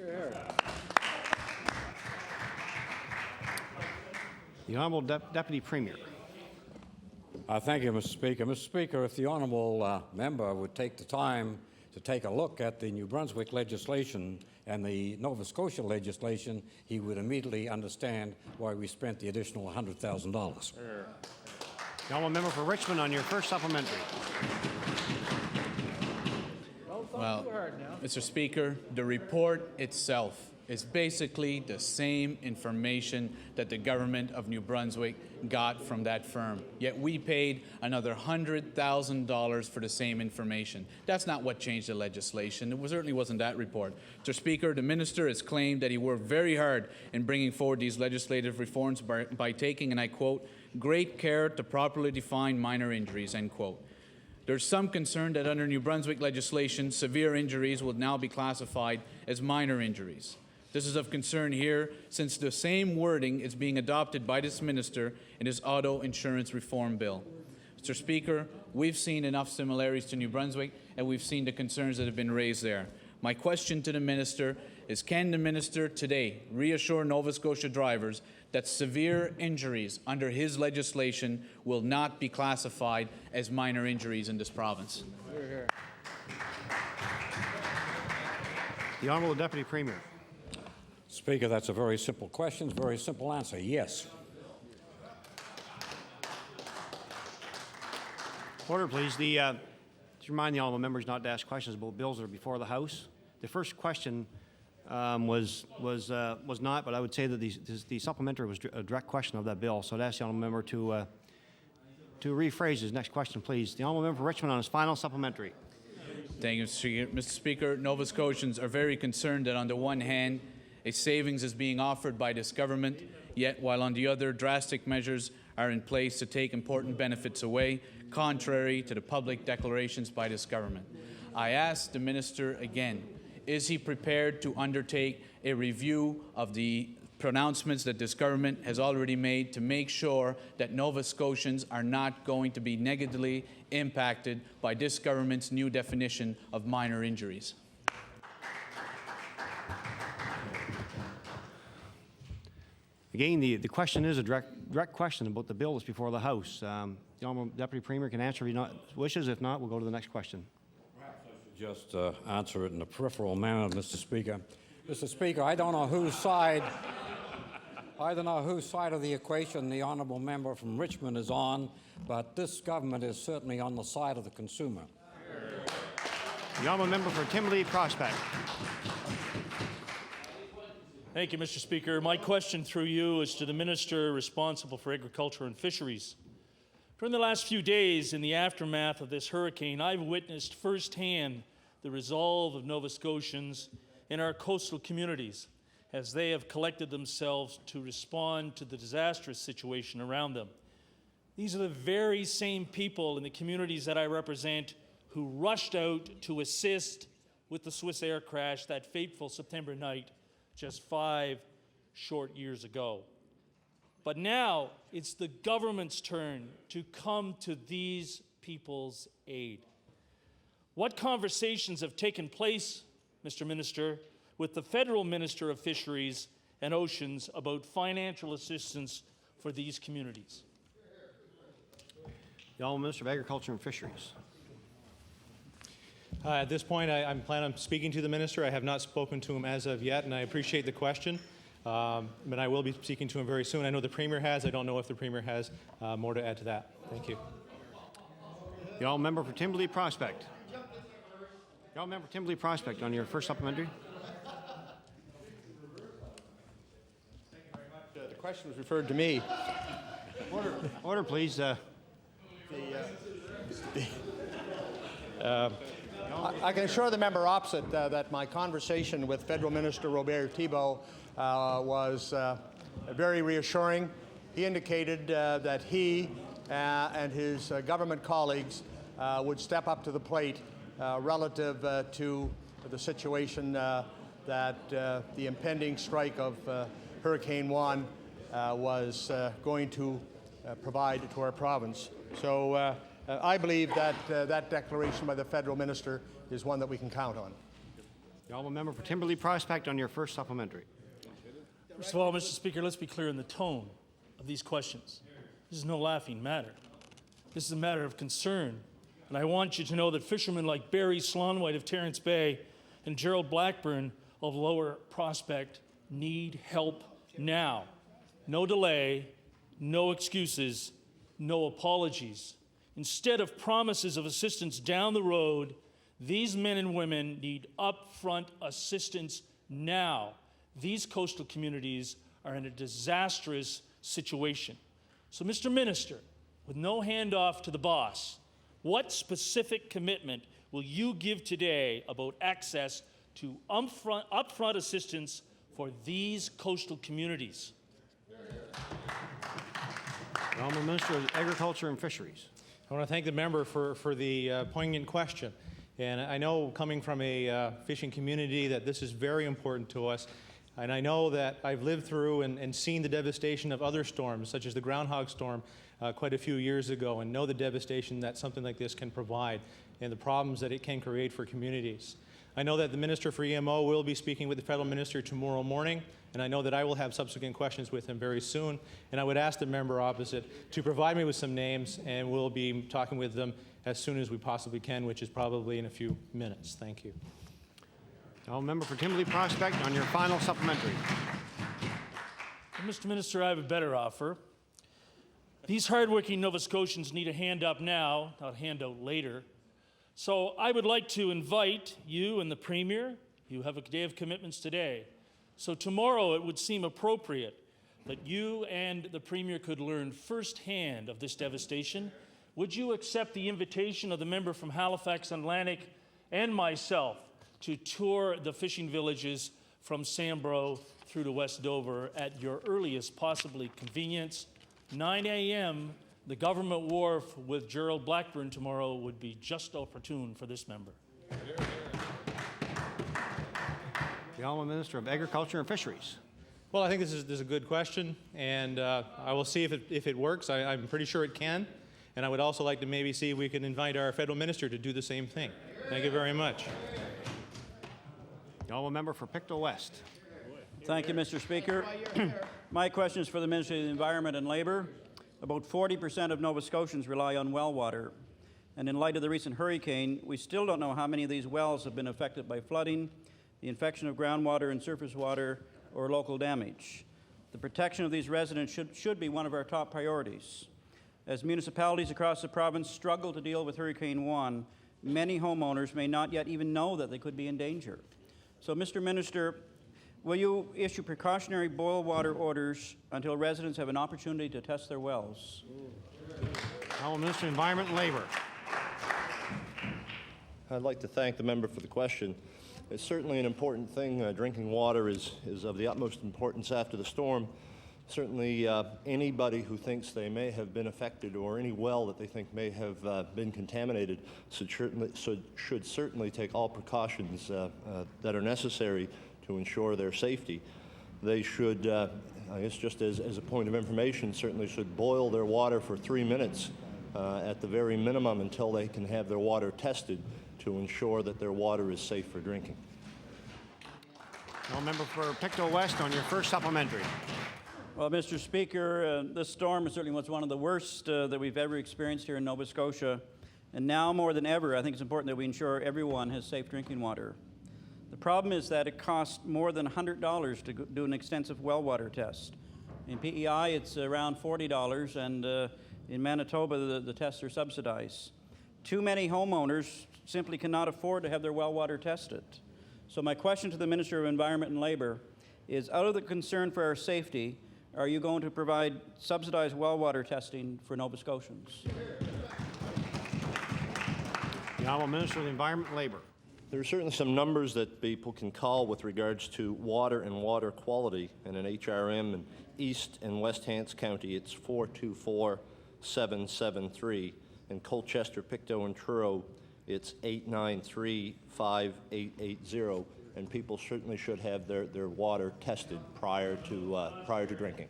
The Honourable Deputy Premier. Thank you, Mr. Speaker. Mr. Speaker, if the honourable member would take the time to take a look at the New Brunswick legislation and the Nova Scotia legislation, he would immediately understand why we spent the additional $100,000. The honourable member for Richmond on your first supplementary. Well, Mr. Speaker, the report itself is basically the same information that the government of New Brunswick got from that firm. Yet we paid another $100,000 for the same information. That's not what changed the legislation. It certainly wasn't that report. Mr. Speaker, the minister has claimed that he worked very hard in bringing forward these legislative reforms by taking, and I quote, great care to properly define minor injuries, end quote. There's some concern that under New Brunswick legislation, severe injuries will now be classified as minor injuries. This is of concern here since the same wording is being adopted by this minister in his auto insurance reform bill. Mr. Speaker, we've seen enough similarities to New Brunswick and we've seen the concerns that have been raised there. My question to the minister is, can the minister today reassure Nova Scotia drivers that severe injuries under his legislation will not be classified as minor injuries in this province? The Honourable Deputy Premier. Speaker, that's a very simple question, very simple answer, yes. Order, please. To remind the honourable members not to ask questions about bills that are before the House. The first question was not, but I would say that the supplementary was a direct question of that bill. So I'd ask the honourable member to rephrase his next question, please. The honourable member for Richmond on his final supplementary. Thank you, Mr. Speaker. Nova Scotians are very concerned that on the one hand, a savings is being offered by this government, yet while on the other, drastic measures are in place to take important benefits away, contrary to the public declarations by this government. I ask the minister again, is he prepared to undertake a review of the pronouncements that this government has already made to make sure that Nova Scotians are not going to be negatively impacted by this government's new definition of minor injuries? Again, the question is a direct question about the bill that's before the House. The Honourable Deputy Premier can answer if he wishes. If not, we'll go to the next question. Perhaps I should just answer it in a peripheral manner, Mr. Speaker. Mr. Speaker, I don't know whose side of the equation the honourable member from Richmond is on, but this government is certainly on the side of the consumer. The honourable member for Timberlea Prospect. Thank you, Mr. Speaker. My question through you is to the Minister responsible for Agriculture and Fisheries. During the last few days, in the aftermath of this hurricane, I've witnessed firsthand the resolve of Nova Scotians in our coastal communities as they have collected themselves to respond to the disastrous situation around them. These are the very same people in the communities that I represent who rushed out to assist with the Swiss Air crash that fateful September night just 5 short years ago. But now it's the government's turn to come to these people's aid. What conversations have taken place, Mr. Minister, with the Federal Minister of Fisheries and Oceans about financial assistance for these communities? The Honourable Minister of Agriculture and Fisheries. At this point, I'm planning on speaking to the minister. I have not spoken to him as of yet, and I appreciate the question. But I will be speaking to him very soon. I know the Premier has. I don't know if the Premier has more to add to that. Thank you. The All Member for Timberley Prospect. The All Member for Timberley Prospect on your first supplementary. The question was referred to me. Order, please. I can assure the member opposite that my conversation with Federal Minister Robert Thibault was very reassuring. He indicated that he and his government colleagues would step up to the plate relative to the situation that the impending strike of Hurricane Juan was going to provide to our province. So I believe that that declaration by the federal minister is one that we can count on. The Honourable Member for Timberley Prospect on your first supplementary. First of all, Mr. Speaker, let's be clear in the tone of these questions. This is no laughing matter. This is a matter of concern. And I want you to know that fishermen like Barry Slonwhite of Terrence Bay and Gerald Blackburn of Lower Prospect need help now. No delay, no excuses, no apologies. Instead of promises of assistance down the road, these men and women need upfront assistance now. These coastal communities are in a disastrous situation. So, Mr. Minister, with no handoff to the boss, what specific commitment will you give today about access to upfront assistance for these coastal communities? The Honourable Minister of Agriculture and Fisheries. I want to thank the member for the poignant question. And I know, coming from a fishing community, that this is very important to us. And I know that I've lived through and seen the devastation of other storms, such as the groundhog storm quite a few years ago, and know the devastation that something like this can provide and the problems that it can create for communities. I know that the Minister for EMO will be speaking with the federal minister tomorrow morning, and I know that I will have subsequent questions with him very soon. And I would ask the member opposite to provide me with some names, and we'll be talking with them as soon as we possibly can, which is probably in a few minutes. Thank you. Now, member for Timberley Prospect on your final supplementary. Well, Mr. Minister, I have a better offer. These hardworking Nova Scotians need a hand up now, not a handout later. So I would like to invite you and the Premier. You have a day of commitments today. So tomorrow it would seem appropriate that you and the Premier could learn firsthand of this devastation. Would you accept the invitation of the member from Halifax Atlantic and myself to tour the fishing villages from Sambro through to West Dover at your earliest possibly convenience? 9 a.m., the government wharf with Gerald Blackburn tomorrow would be just opportune for this member. The Honourable Minister of Agriculture and Fisheries. Well, I think this is a good question, and I will see if it works. I'm pretty sure it can. And I would also like to maybe see if we can invite our federal minister to do the same thing. Thank you very much. The Honourable Member for Pictou West. Thank you, Mr. Speaker. My question is for the Ministry of the Environment and Labour. About 40% of Nova Scotians rely on well water. And in light of the recent hurricane, we still don't know how many of these wells have been affected by flooding, the infection of groundwater and surface water, or local damage. The protection of these residents should be one of our top priorities. As municipalities across the province struggle to deal with Hurricane Juan, many homeowners may not yet even know that they could be in danger. So, Mr. Minister, will you issue precautionary boil water orders until residents have an opportunity to test their wells? Honourable Minister of Environment and Labour. I'd like to thank the member for the question. It's certainly an important thing. Drinking water is of the utmost importance after the storm. Certainly anybody who thinks they may have been affected, or any well that they think may have been contaminated, should certainly take all precautions that are necessary to ensure their safety. They should, I guess just as a point of information, certainly should boil their water for 3 minutes at the very minimum until they can have their water tested to ensure that their water is safe for drinking. No member for Pictou West on your first supplementary. Well, Mr. Speaker, this storm certainly was one of the worst that we've ever experienced here in Nova Scotia. And now more than ever, I think it's important that we ensure everyone has safe drinking water. The problem is that it costs more than $100 to do an extensive well water test. In PEI, it's around $40, and in Manitoba, the tests are subsidized. Too many homeowners simply cannot afford to have their well water tested. So my question to the Minister of Environment and Labour is, out of the concern for our safety, are you going to provide subsidized well water testing for Nova Scotians? The Honourable Minister of the Environment and Labour. There are certainly some numbers that people can call with regards to water and water quality. And in HRM in East and West Hants County, it's 424,773. In Colchester, Pictou, and Truro, it's 893,5880. And people certainly should have their water tested prior to drinking.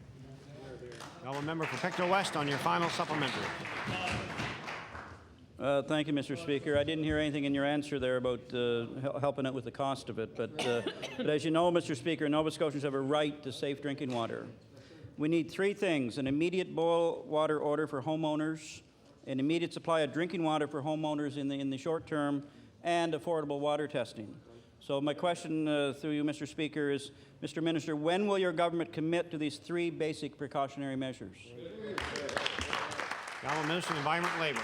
The Honourable Member for Pictou West on your final supplementary. Thank you, Mr. Speaker. I didn't hear anything in your answer there about helping out with the cost of it. But as you know, Mr. Speaker, Nova Scotians have a right to safe drinking water. We need three things: an immediate boil water order for homeowners, an immediate supply of drinking water for homeowners in the short term, and affordable water testing. So my question through you, Mr. Speaker, is, Mr. Minister, when will your government commit to these three basic precautionary measures? The Honourable Minister of Environment and Labour.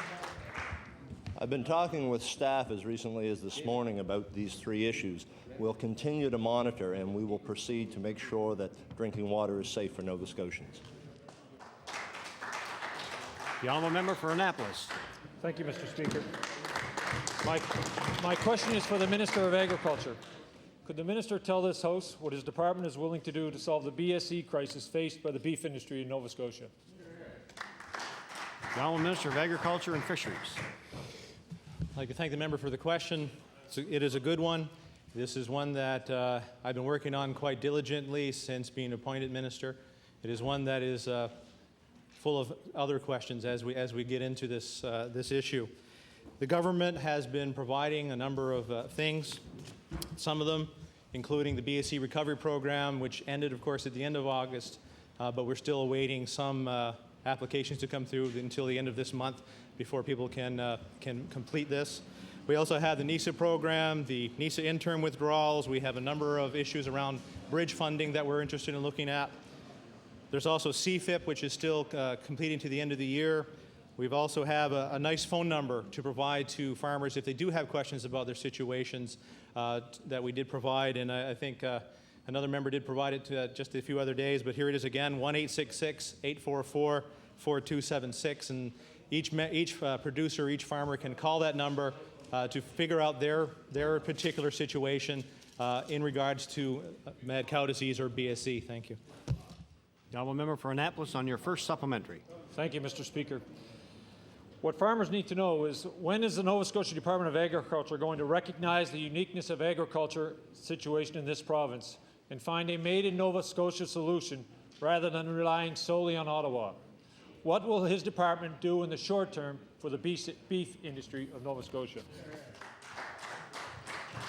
I've been talking with staff as recently as this morning about these three issues. We'll continue to monitor, and we will proceed to make sure that drinking water is safe for Nova Scotians. The Honourable Member for Annapolis. Thank you, Mr. Speaker. My question is for the Minister of Agriculture. Could the Minister tell this House what his department is willing to do to solve the BSE crisis faced by the beef industry in Nova Scotia? The Honourable Minister of Agriculture and Fisheries. I'd like to thank the member for the question. It is a good one. This is one that I've been working on quite diligently since being appointed minister. It is one that is full of other questions as we get into this issue. The government has been providing a number of things, some of them including the BSE recovery program, which ended, of course, at the end of August, but we're still awaiting some applications to come through until the end of this month before people can complete this. We also have the NISA program, the NISA interim withdrawals. We have a number of issues around bridge funding that we're interested in looking at. There's also CFIP, which is still completing to the end of the year. We've also have a nice phone number to provide to farmers if they do have questions about their situations that we did provide, and I think another member did provide it just a few other days, but here it is again, 1-866-844-4276, and each producer, each farmer can call that number to figure out their particular situation in regards to mad cow disease or BSE. Thank you. The Honourable Member for Annapolis on your first supplementary. Thank you, Mr. Speaker. What farmers need to know is, when is the Nova Scotia Department of Agriculture going to recognize the uniqueness of agriculture situation in this province and find a made-in-Nova Scotia solution rather than relying solely on Ottawa? What will his department do in the short term for the beef industry of Nova Scotia?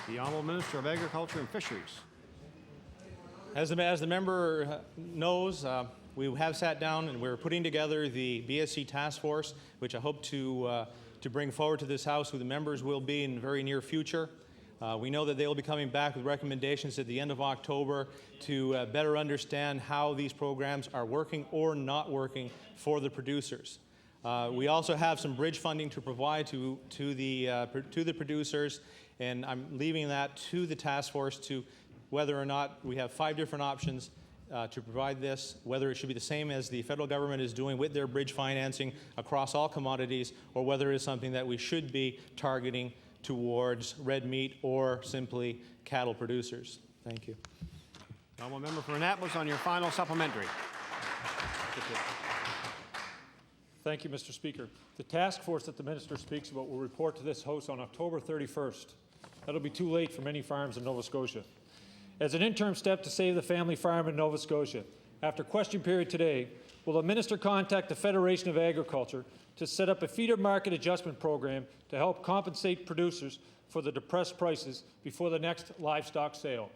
The Honourable Minister of Agriculture and Fisheries. As the member knows, we have sat down and we're putting together the BSE task force, which I hope to bring forward to this House, who the members will be in the very near future. We know that they will be coming back with recommendations at the end of October to better understand how these programs are working or not working for the producers. We also have some bridge funding to provide to the producers, and I'm leaving that to the task force to whether or not we have 5 different options to provide this, whether it should be the same as the federal government is doing with their bridge financing across all commodities, or whether it's something that we should be targeting towards red meat or simply cattle producers. Thank you. Honourable Member for Annapolis on your final supplementary. Thank you, Mr. Speaker. The task force that the minister speaks about will report to this House on October 31st. That'll be too late for many farms in Nova Scotia. As an interim step to save the family farm in Nova Scotia, after question period today, will the minister contact the Federation of Agriculture to set up a feeder market adjustment program to help compensate producers for the depressed prices before the next livestock sale?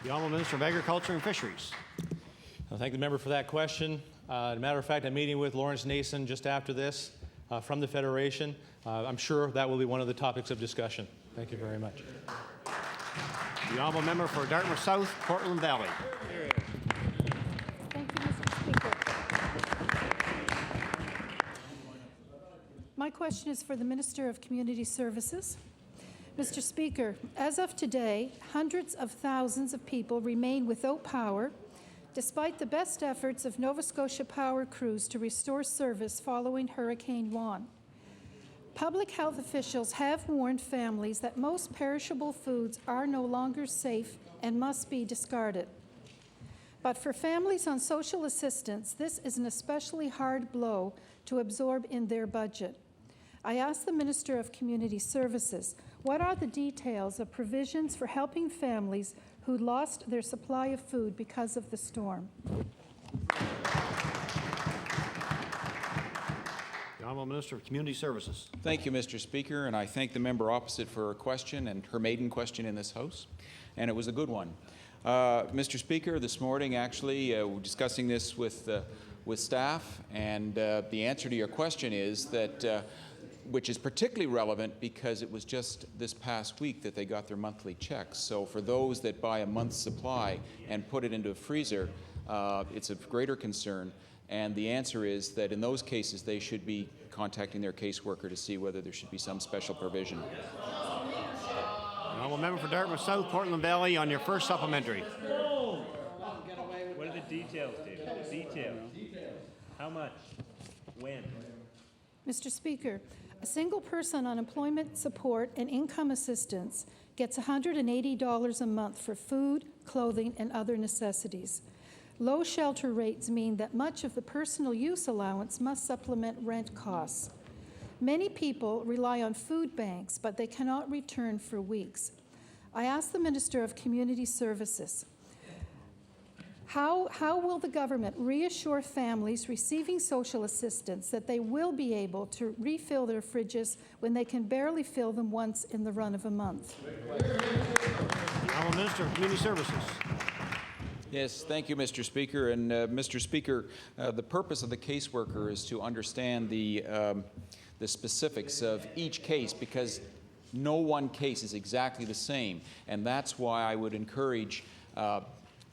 The Honourable Minister of Agriculture and Fisheries. I thank the member for that question. As a matter of fact, I'm meeting with Lawrence Nason just after this from the Federation. I'm sure that will be one of the topics of discussion. Thank you very much. The honourable member for Dartmouth South, Portland Valley. Thank you, Mr. Speaker. My question is for the Minister of Community Services. Mr. Speaker, as of today, hundreds of thousands of people remain without power, despite the best efforts of Nova Scotia power crews to restore service following Hurricane Juan. Public health officials have warned families that most perishable foods are no longer safe and must be discarded. But for families on social assistance, this is an especially hard blow to absorb in their budget. I ask the Minister of Community Services, what are the details of provisions for helping families who lost their supply of food because of the storm? The Honourable Minister of Community Services. Thank you, Mr. Speaker, and I thank the member opposite for her question and her maiden question in this House, and it was a good one. Mr. Speaker, this morning actually we're discussing this with staff, and the answer to your question is that which is particularly relevant because it was just this past week that they got their monthly checks. So for those that buy a month's supply and put it into a freezer, it's of greater concern. And the answer is that in those cases, they should be contacting their caseworker to see whether there should be some special provision. Honourable member for Dartmouth South, Portland Valley, on your first supplementary. What are the details, David? The details. How much? When? Mr. Speaker, a single person on employment support and income assistance gets $180 a month for food, clothing, and other necessities. Low shelter rates mean that much of the personal use allowance must supplement rent costs. Many people rely on food banks, but they cannot return for weeks. I ask the Minister of Community Services, how will the government reassure families receiving social assistance that they will be able to refill their fridges when they can barely fill them once in the run of a month? Honourable Minister of Community Services. Yes, thank you, Mr. Speaker. And Mr. Speaker, the purpose of the caseworker is to understand the specifics of each case, because no one case is exactly the same. And that's why I would encourage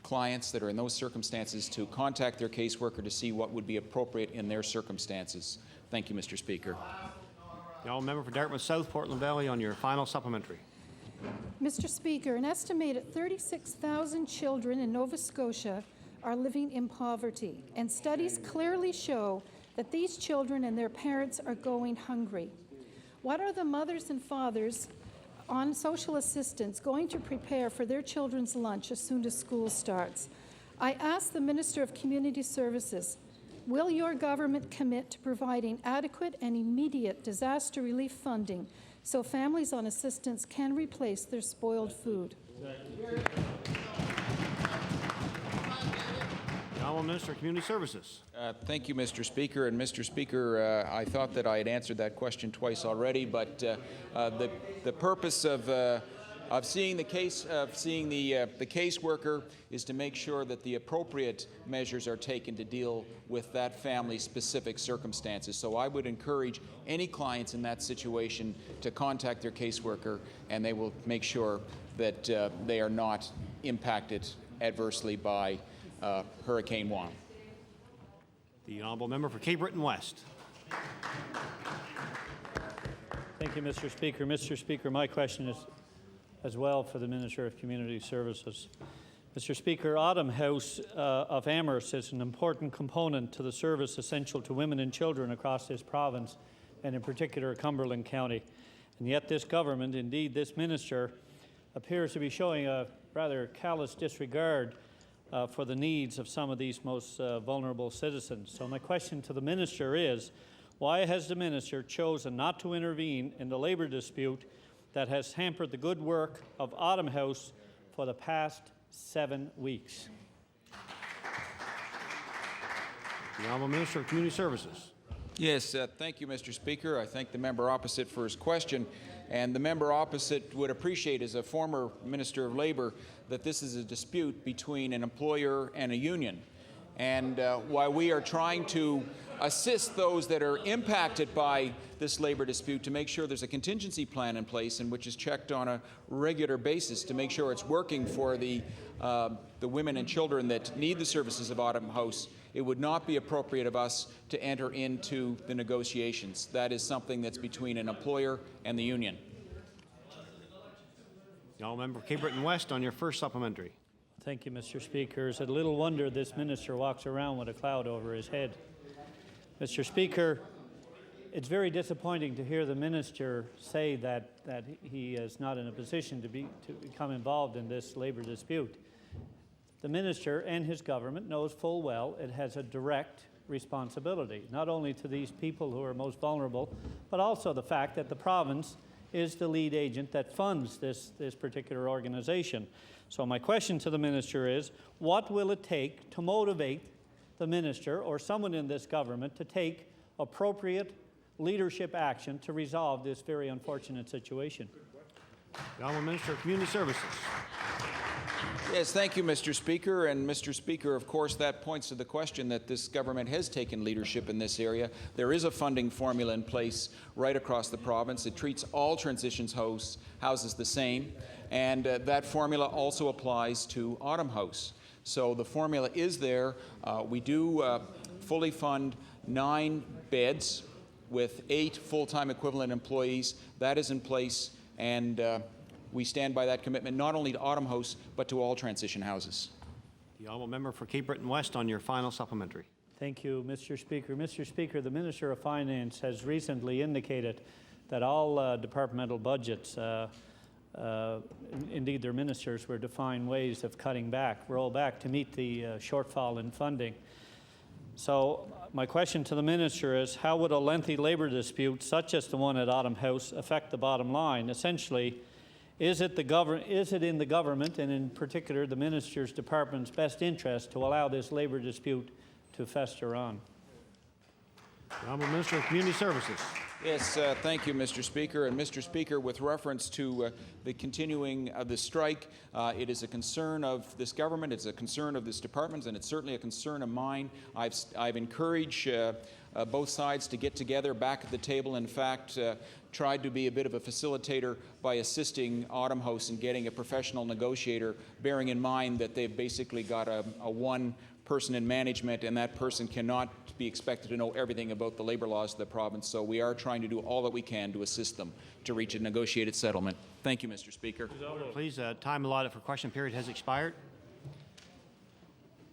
clients that are in those circumstances to contact their caseworker to see what would be appropriate in their circumstances. Thank you, Mr. Speaker. The honourable member for Dartmouth South, Portland Valley, on your final supplementary. Mr. Speaker, an estimated 36,000 children in Nova Scotia are living in poverty, and studies clearly show that these children and their parents are going hungry. What are the mothers and fathers on social assistance going to prepare for their children's lunch as soon as school starts? I ask the Minister of Community Services, will your government commit to providing adequate and immediate disaster relief funding so families on assistance can replace their spoiled food? Honourable Minister of Community Services. Thank you, Mr. Speaker. And Mr. Speaker, I thought that I had answered that question twice already, but the purpose of seeing the caseworker is to make sure that the appropriate measures are taken to deal with that family's specific circumstances. So I would encourage any clients in that situation to contact their caseworker, and they will make sure that they are not impacted adversely by Hurricane Juan. The honourable member for Cape Breton West. Thank you, Mr. Speaker. Mr. Speaker, my question is as well for the Minister of Community Services. Mr. Speaker, Autumn House of Amherst is an important component to the service essential to women and children across this province, and in particular Cumberland County. And yet this government, indeed this minister, appears to be showing a rather callous disregard for the needs of some of these most vulnerable citizens. So my question to the minister is, why has the minister chosen not to intervene in the labour dispute that has hampered the good work of Autumn House for the past 7 weeks? The Honourable Minister of Community Services. Yes, thank you, Mr. Speaker. I thank the member opposite for his question. And the member opposite would appreciate, as a former Minister of Labour, that this is a dispute between an employer and a union. And while we are trying to assist those that are impacted by this labor dispute to make sure there's a contingency plan in place and which is checked on a regular basis to make sure it's working for the women and children that need the services of Autumn House, it would not be appropriate of us to enter into the negotiations. That is something that's between an employer and the union. The honourable member for Cape Breton West on your first supplementary. Thank you, Mr. Speaker. It's a little wonder this minister walks around with a cloud over his head. Mr. Speaker, it's very disappointing to hear the minister say that he is not in a position to become involved in this labor dispute. The minister and his government knows full well it has a direct responsibility, not only to these people who are most vulnerable, but also the fact that the province is the lead agent that funds this particular organization. So my question to the minister is, what will it take to motivate the minister or someone in this government to take appropriate leadership action to resolve this very unfortunate situation? The honourable Minister of Community Services. Yes, thank you, Mr. Speaker. And Mr. Speaker, of course, that points to the question that this government has taken leadership in this area. There is a funding formula in place right across the province. It treats all transitions houses the same, and that formula also applies to Autumn House. So the formula is there. We do fully fund 9 beds with 8 full-time equivalent employees. That is in place, and we stand by that commitment not only to Autumn House, but to all transition houses. The honourable member for Cape Breton West on your final supplementary. Thank you, Mr. Speaker. Mr. Speaker, the Minister of Finance has recently indicated that all departmental budgets, indeed their ministers, were to find ways of cutting back, roll back to meet the shortfall in funding. So my question to the minister is, how would a lengthy labor dispute such as the one at Autumn House affect the bottom line? Essentially, is it in the government, and in particular the minister's department's best interest, to allow this labor dispute to fester on? The honourable Minister of Community Services. Yes, thank you, Mr. Speaker. And Mr. Speaker, with reference to the continuing of the strike, it is a concern of this government, it's a concern of this department, and it's certainly a concern of mine. I've encouraged both sides to get together back at the table. In fact, tried to be a bit of a facilitator by assisting Autumn House in getting a professional negotiator, bearing in mind that they've basically got a one person in management, and that person cannot be expected to know everything about the labor laws of the province. So we are trying to do all that we can to assist them to reach a negotiated settlement. Thank you, Mr. Speaker. Please, time allotted for question period has expired.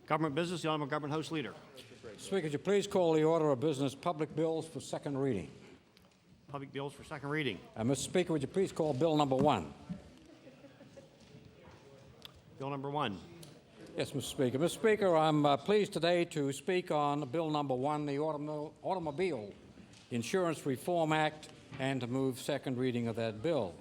Government business, the Honourable Government House Leader. Speaker, would you please call the order of business public bills for second reading? Public bills for second reading. Mr. Speaker, would you please call bill number 1? Bill number 1. Yes, Mr. Speaker. Mr. Speaker, I'm pleased today to speak on bill number 1, the Automobile Insurance Reform Act, and to move second reading of that bill.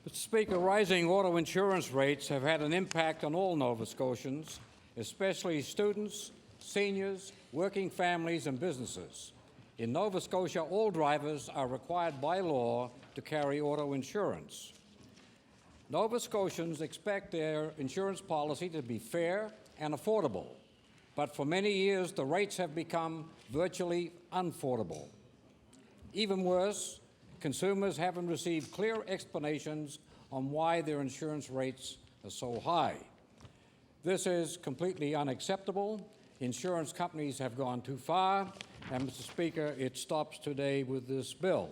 Mr. Speaker, rising auto insurance rates have had an impact on all Nova Scotians, especially students, seniors, working families, and businesses. In Nova Scotia, all drivers are required by law to carry auto insurance. Nova Scotians expect their insurance policy to be fair and affordable, but for many years the rates have become virtually unaffordable. Even worse, consumers haven't received clear explanations on why their insurance rates are so high. This is completely unacceptable. Insurance companies have gone too far, and Mr. Speaker, it stops today with this bill.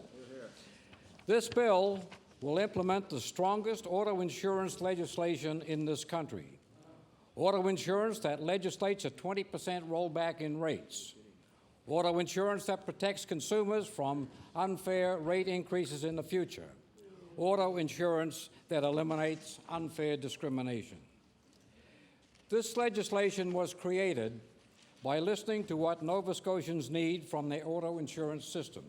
This bill will implement the strongest auto insurance legislation in this country. Auto insurance that legislates a 20% rollback in rates. Auto insurance that protects consumers from unfair rate increases in the future. Auto insurance that eliminates unfair discrimination. This legislation was created by listening to what Nova Scotians need from their auto insurance system.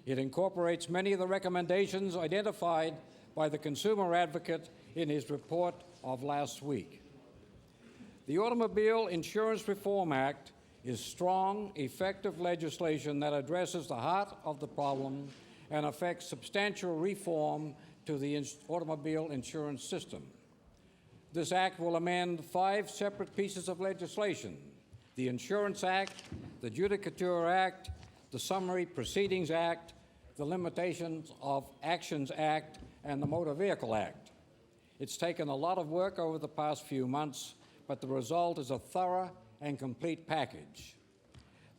It incorporates many of the recommendations identified by the consumer advocate in his report of last week. The Automobile Insurance Reform Act is strong, effective legislation that addresses the heart of the problem and affects substantial reform to the automobile insurance system. This act will amend 5 separate pieces of legislation: the Insurance Act, the Judicature Act, the Summary Proceedings Act, the Limitations of Actions Act, and the Motor Vehicle Act. It's taken a lot of work over the past few months, but the result is a thorough and complete package.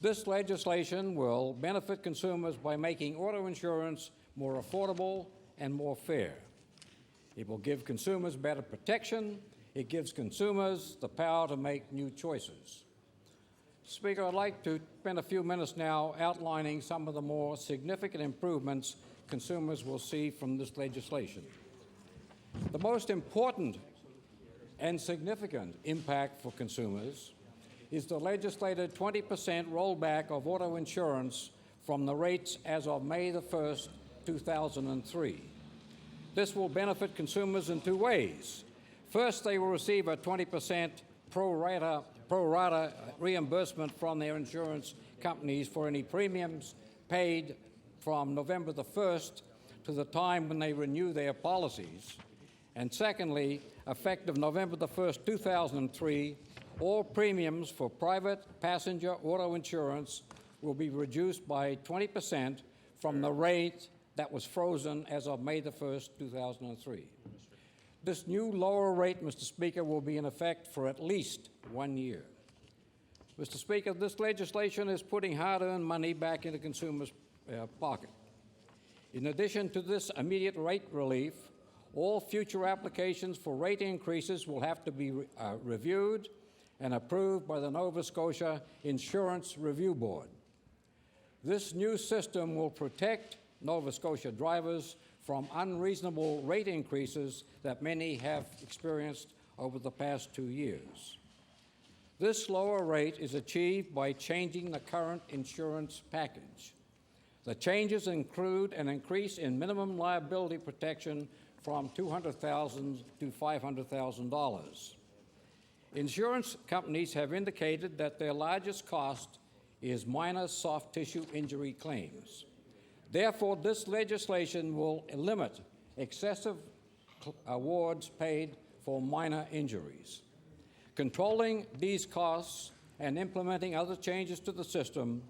This legislation will benefit consumers by making auto insurance more affordable and more fair. It will give consumers better protection. It gives consumers the power to make new choices. Speaker, I'd like to spend a few minutes now outlining some of the more significant improvements consumers will see from this legislation. The most important and significant impact for consumers is the legislated 20% rollback of auto insurance from the rates as of May the 1st, 2003. This will benefit consumers in 2 ways. First, they will receive a 20% pro rata reimbursement from their insurance companies for any premiums paid from November the 1st to the time when they renew their policies. And secondly, effective November the 1st, 2003, all premiums for private passenger auto insurance will be reduced by 20% from the rate that was frozen as of May the 1st, 2003. This new lower rate, Mr. Speaker, will be in effect for at least 1 year. Mr. Speaker, this legislation is putting hard-earned money back into consumers' pocket. In addition to this immediate rate relief, all future applications for rate increases will have to be reviewed and approved by the Nova Scotia Insurance Review Board. This new system will protect Nova Scotia drivers from unreasonable rate increases that many have experienced over the past 2 years. This lower rate is achieved by changing the current insurance package. The changes include an increase in minimum liability protection from $200,000 to $500,000. Insurance companies have indicated that their largest cost is minor soft tissue injury claims. Therefore, this legislation will limit excessive awards paid for minor injuries. Controlling these costs and implementing other changes to the system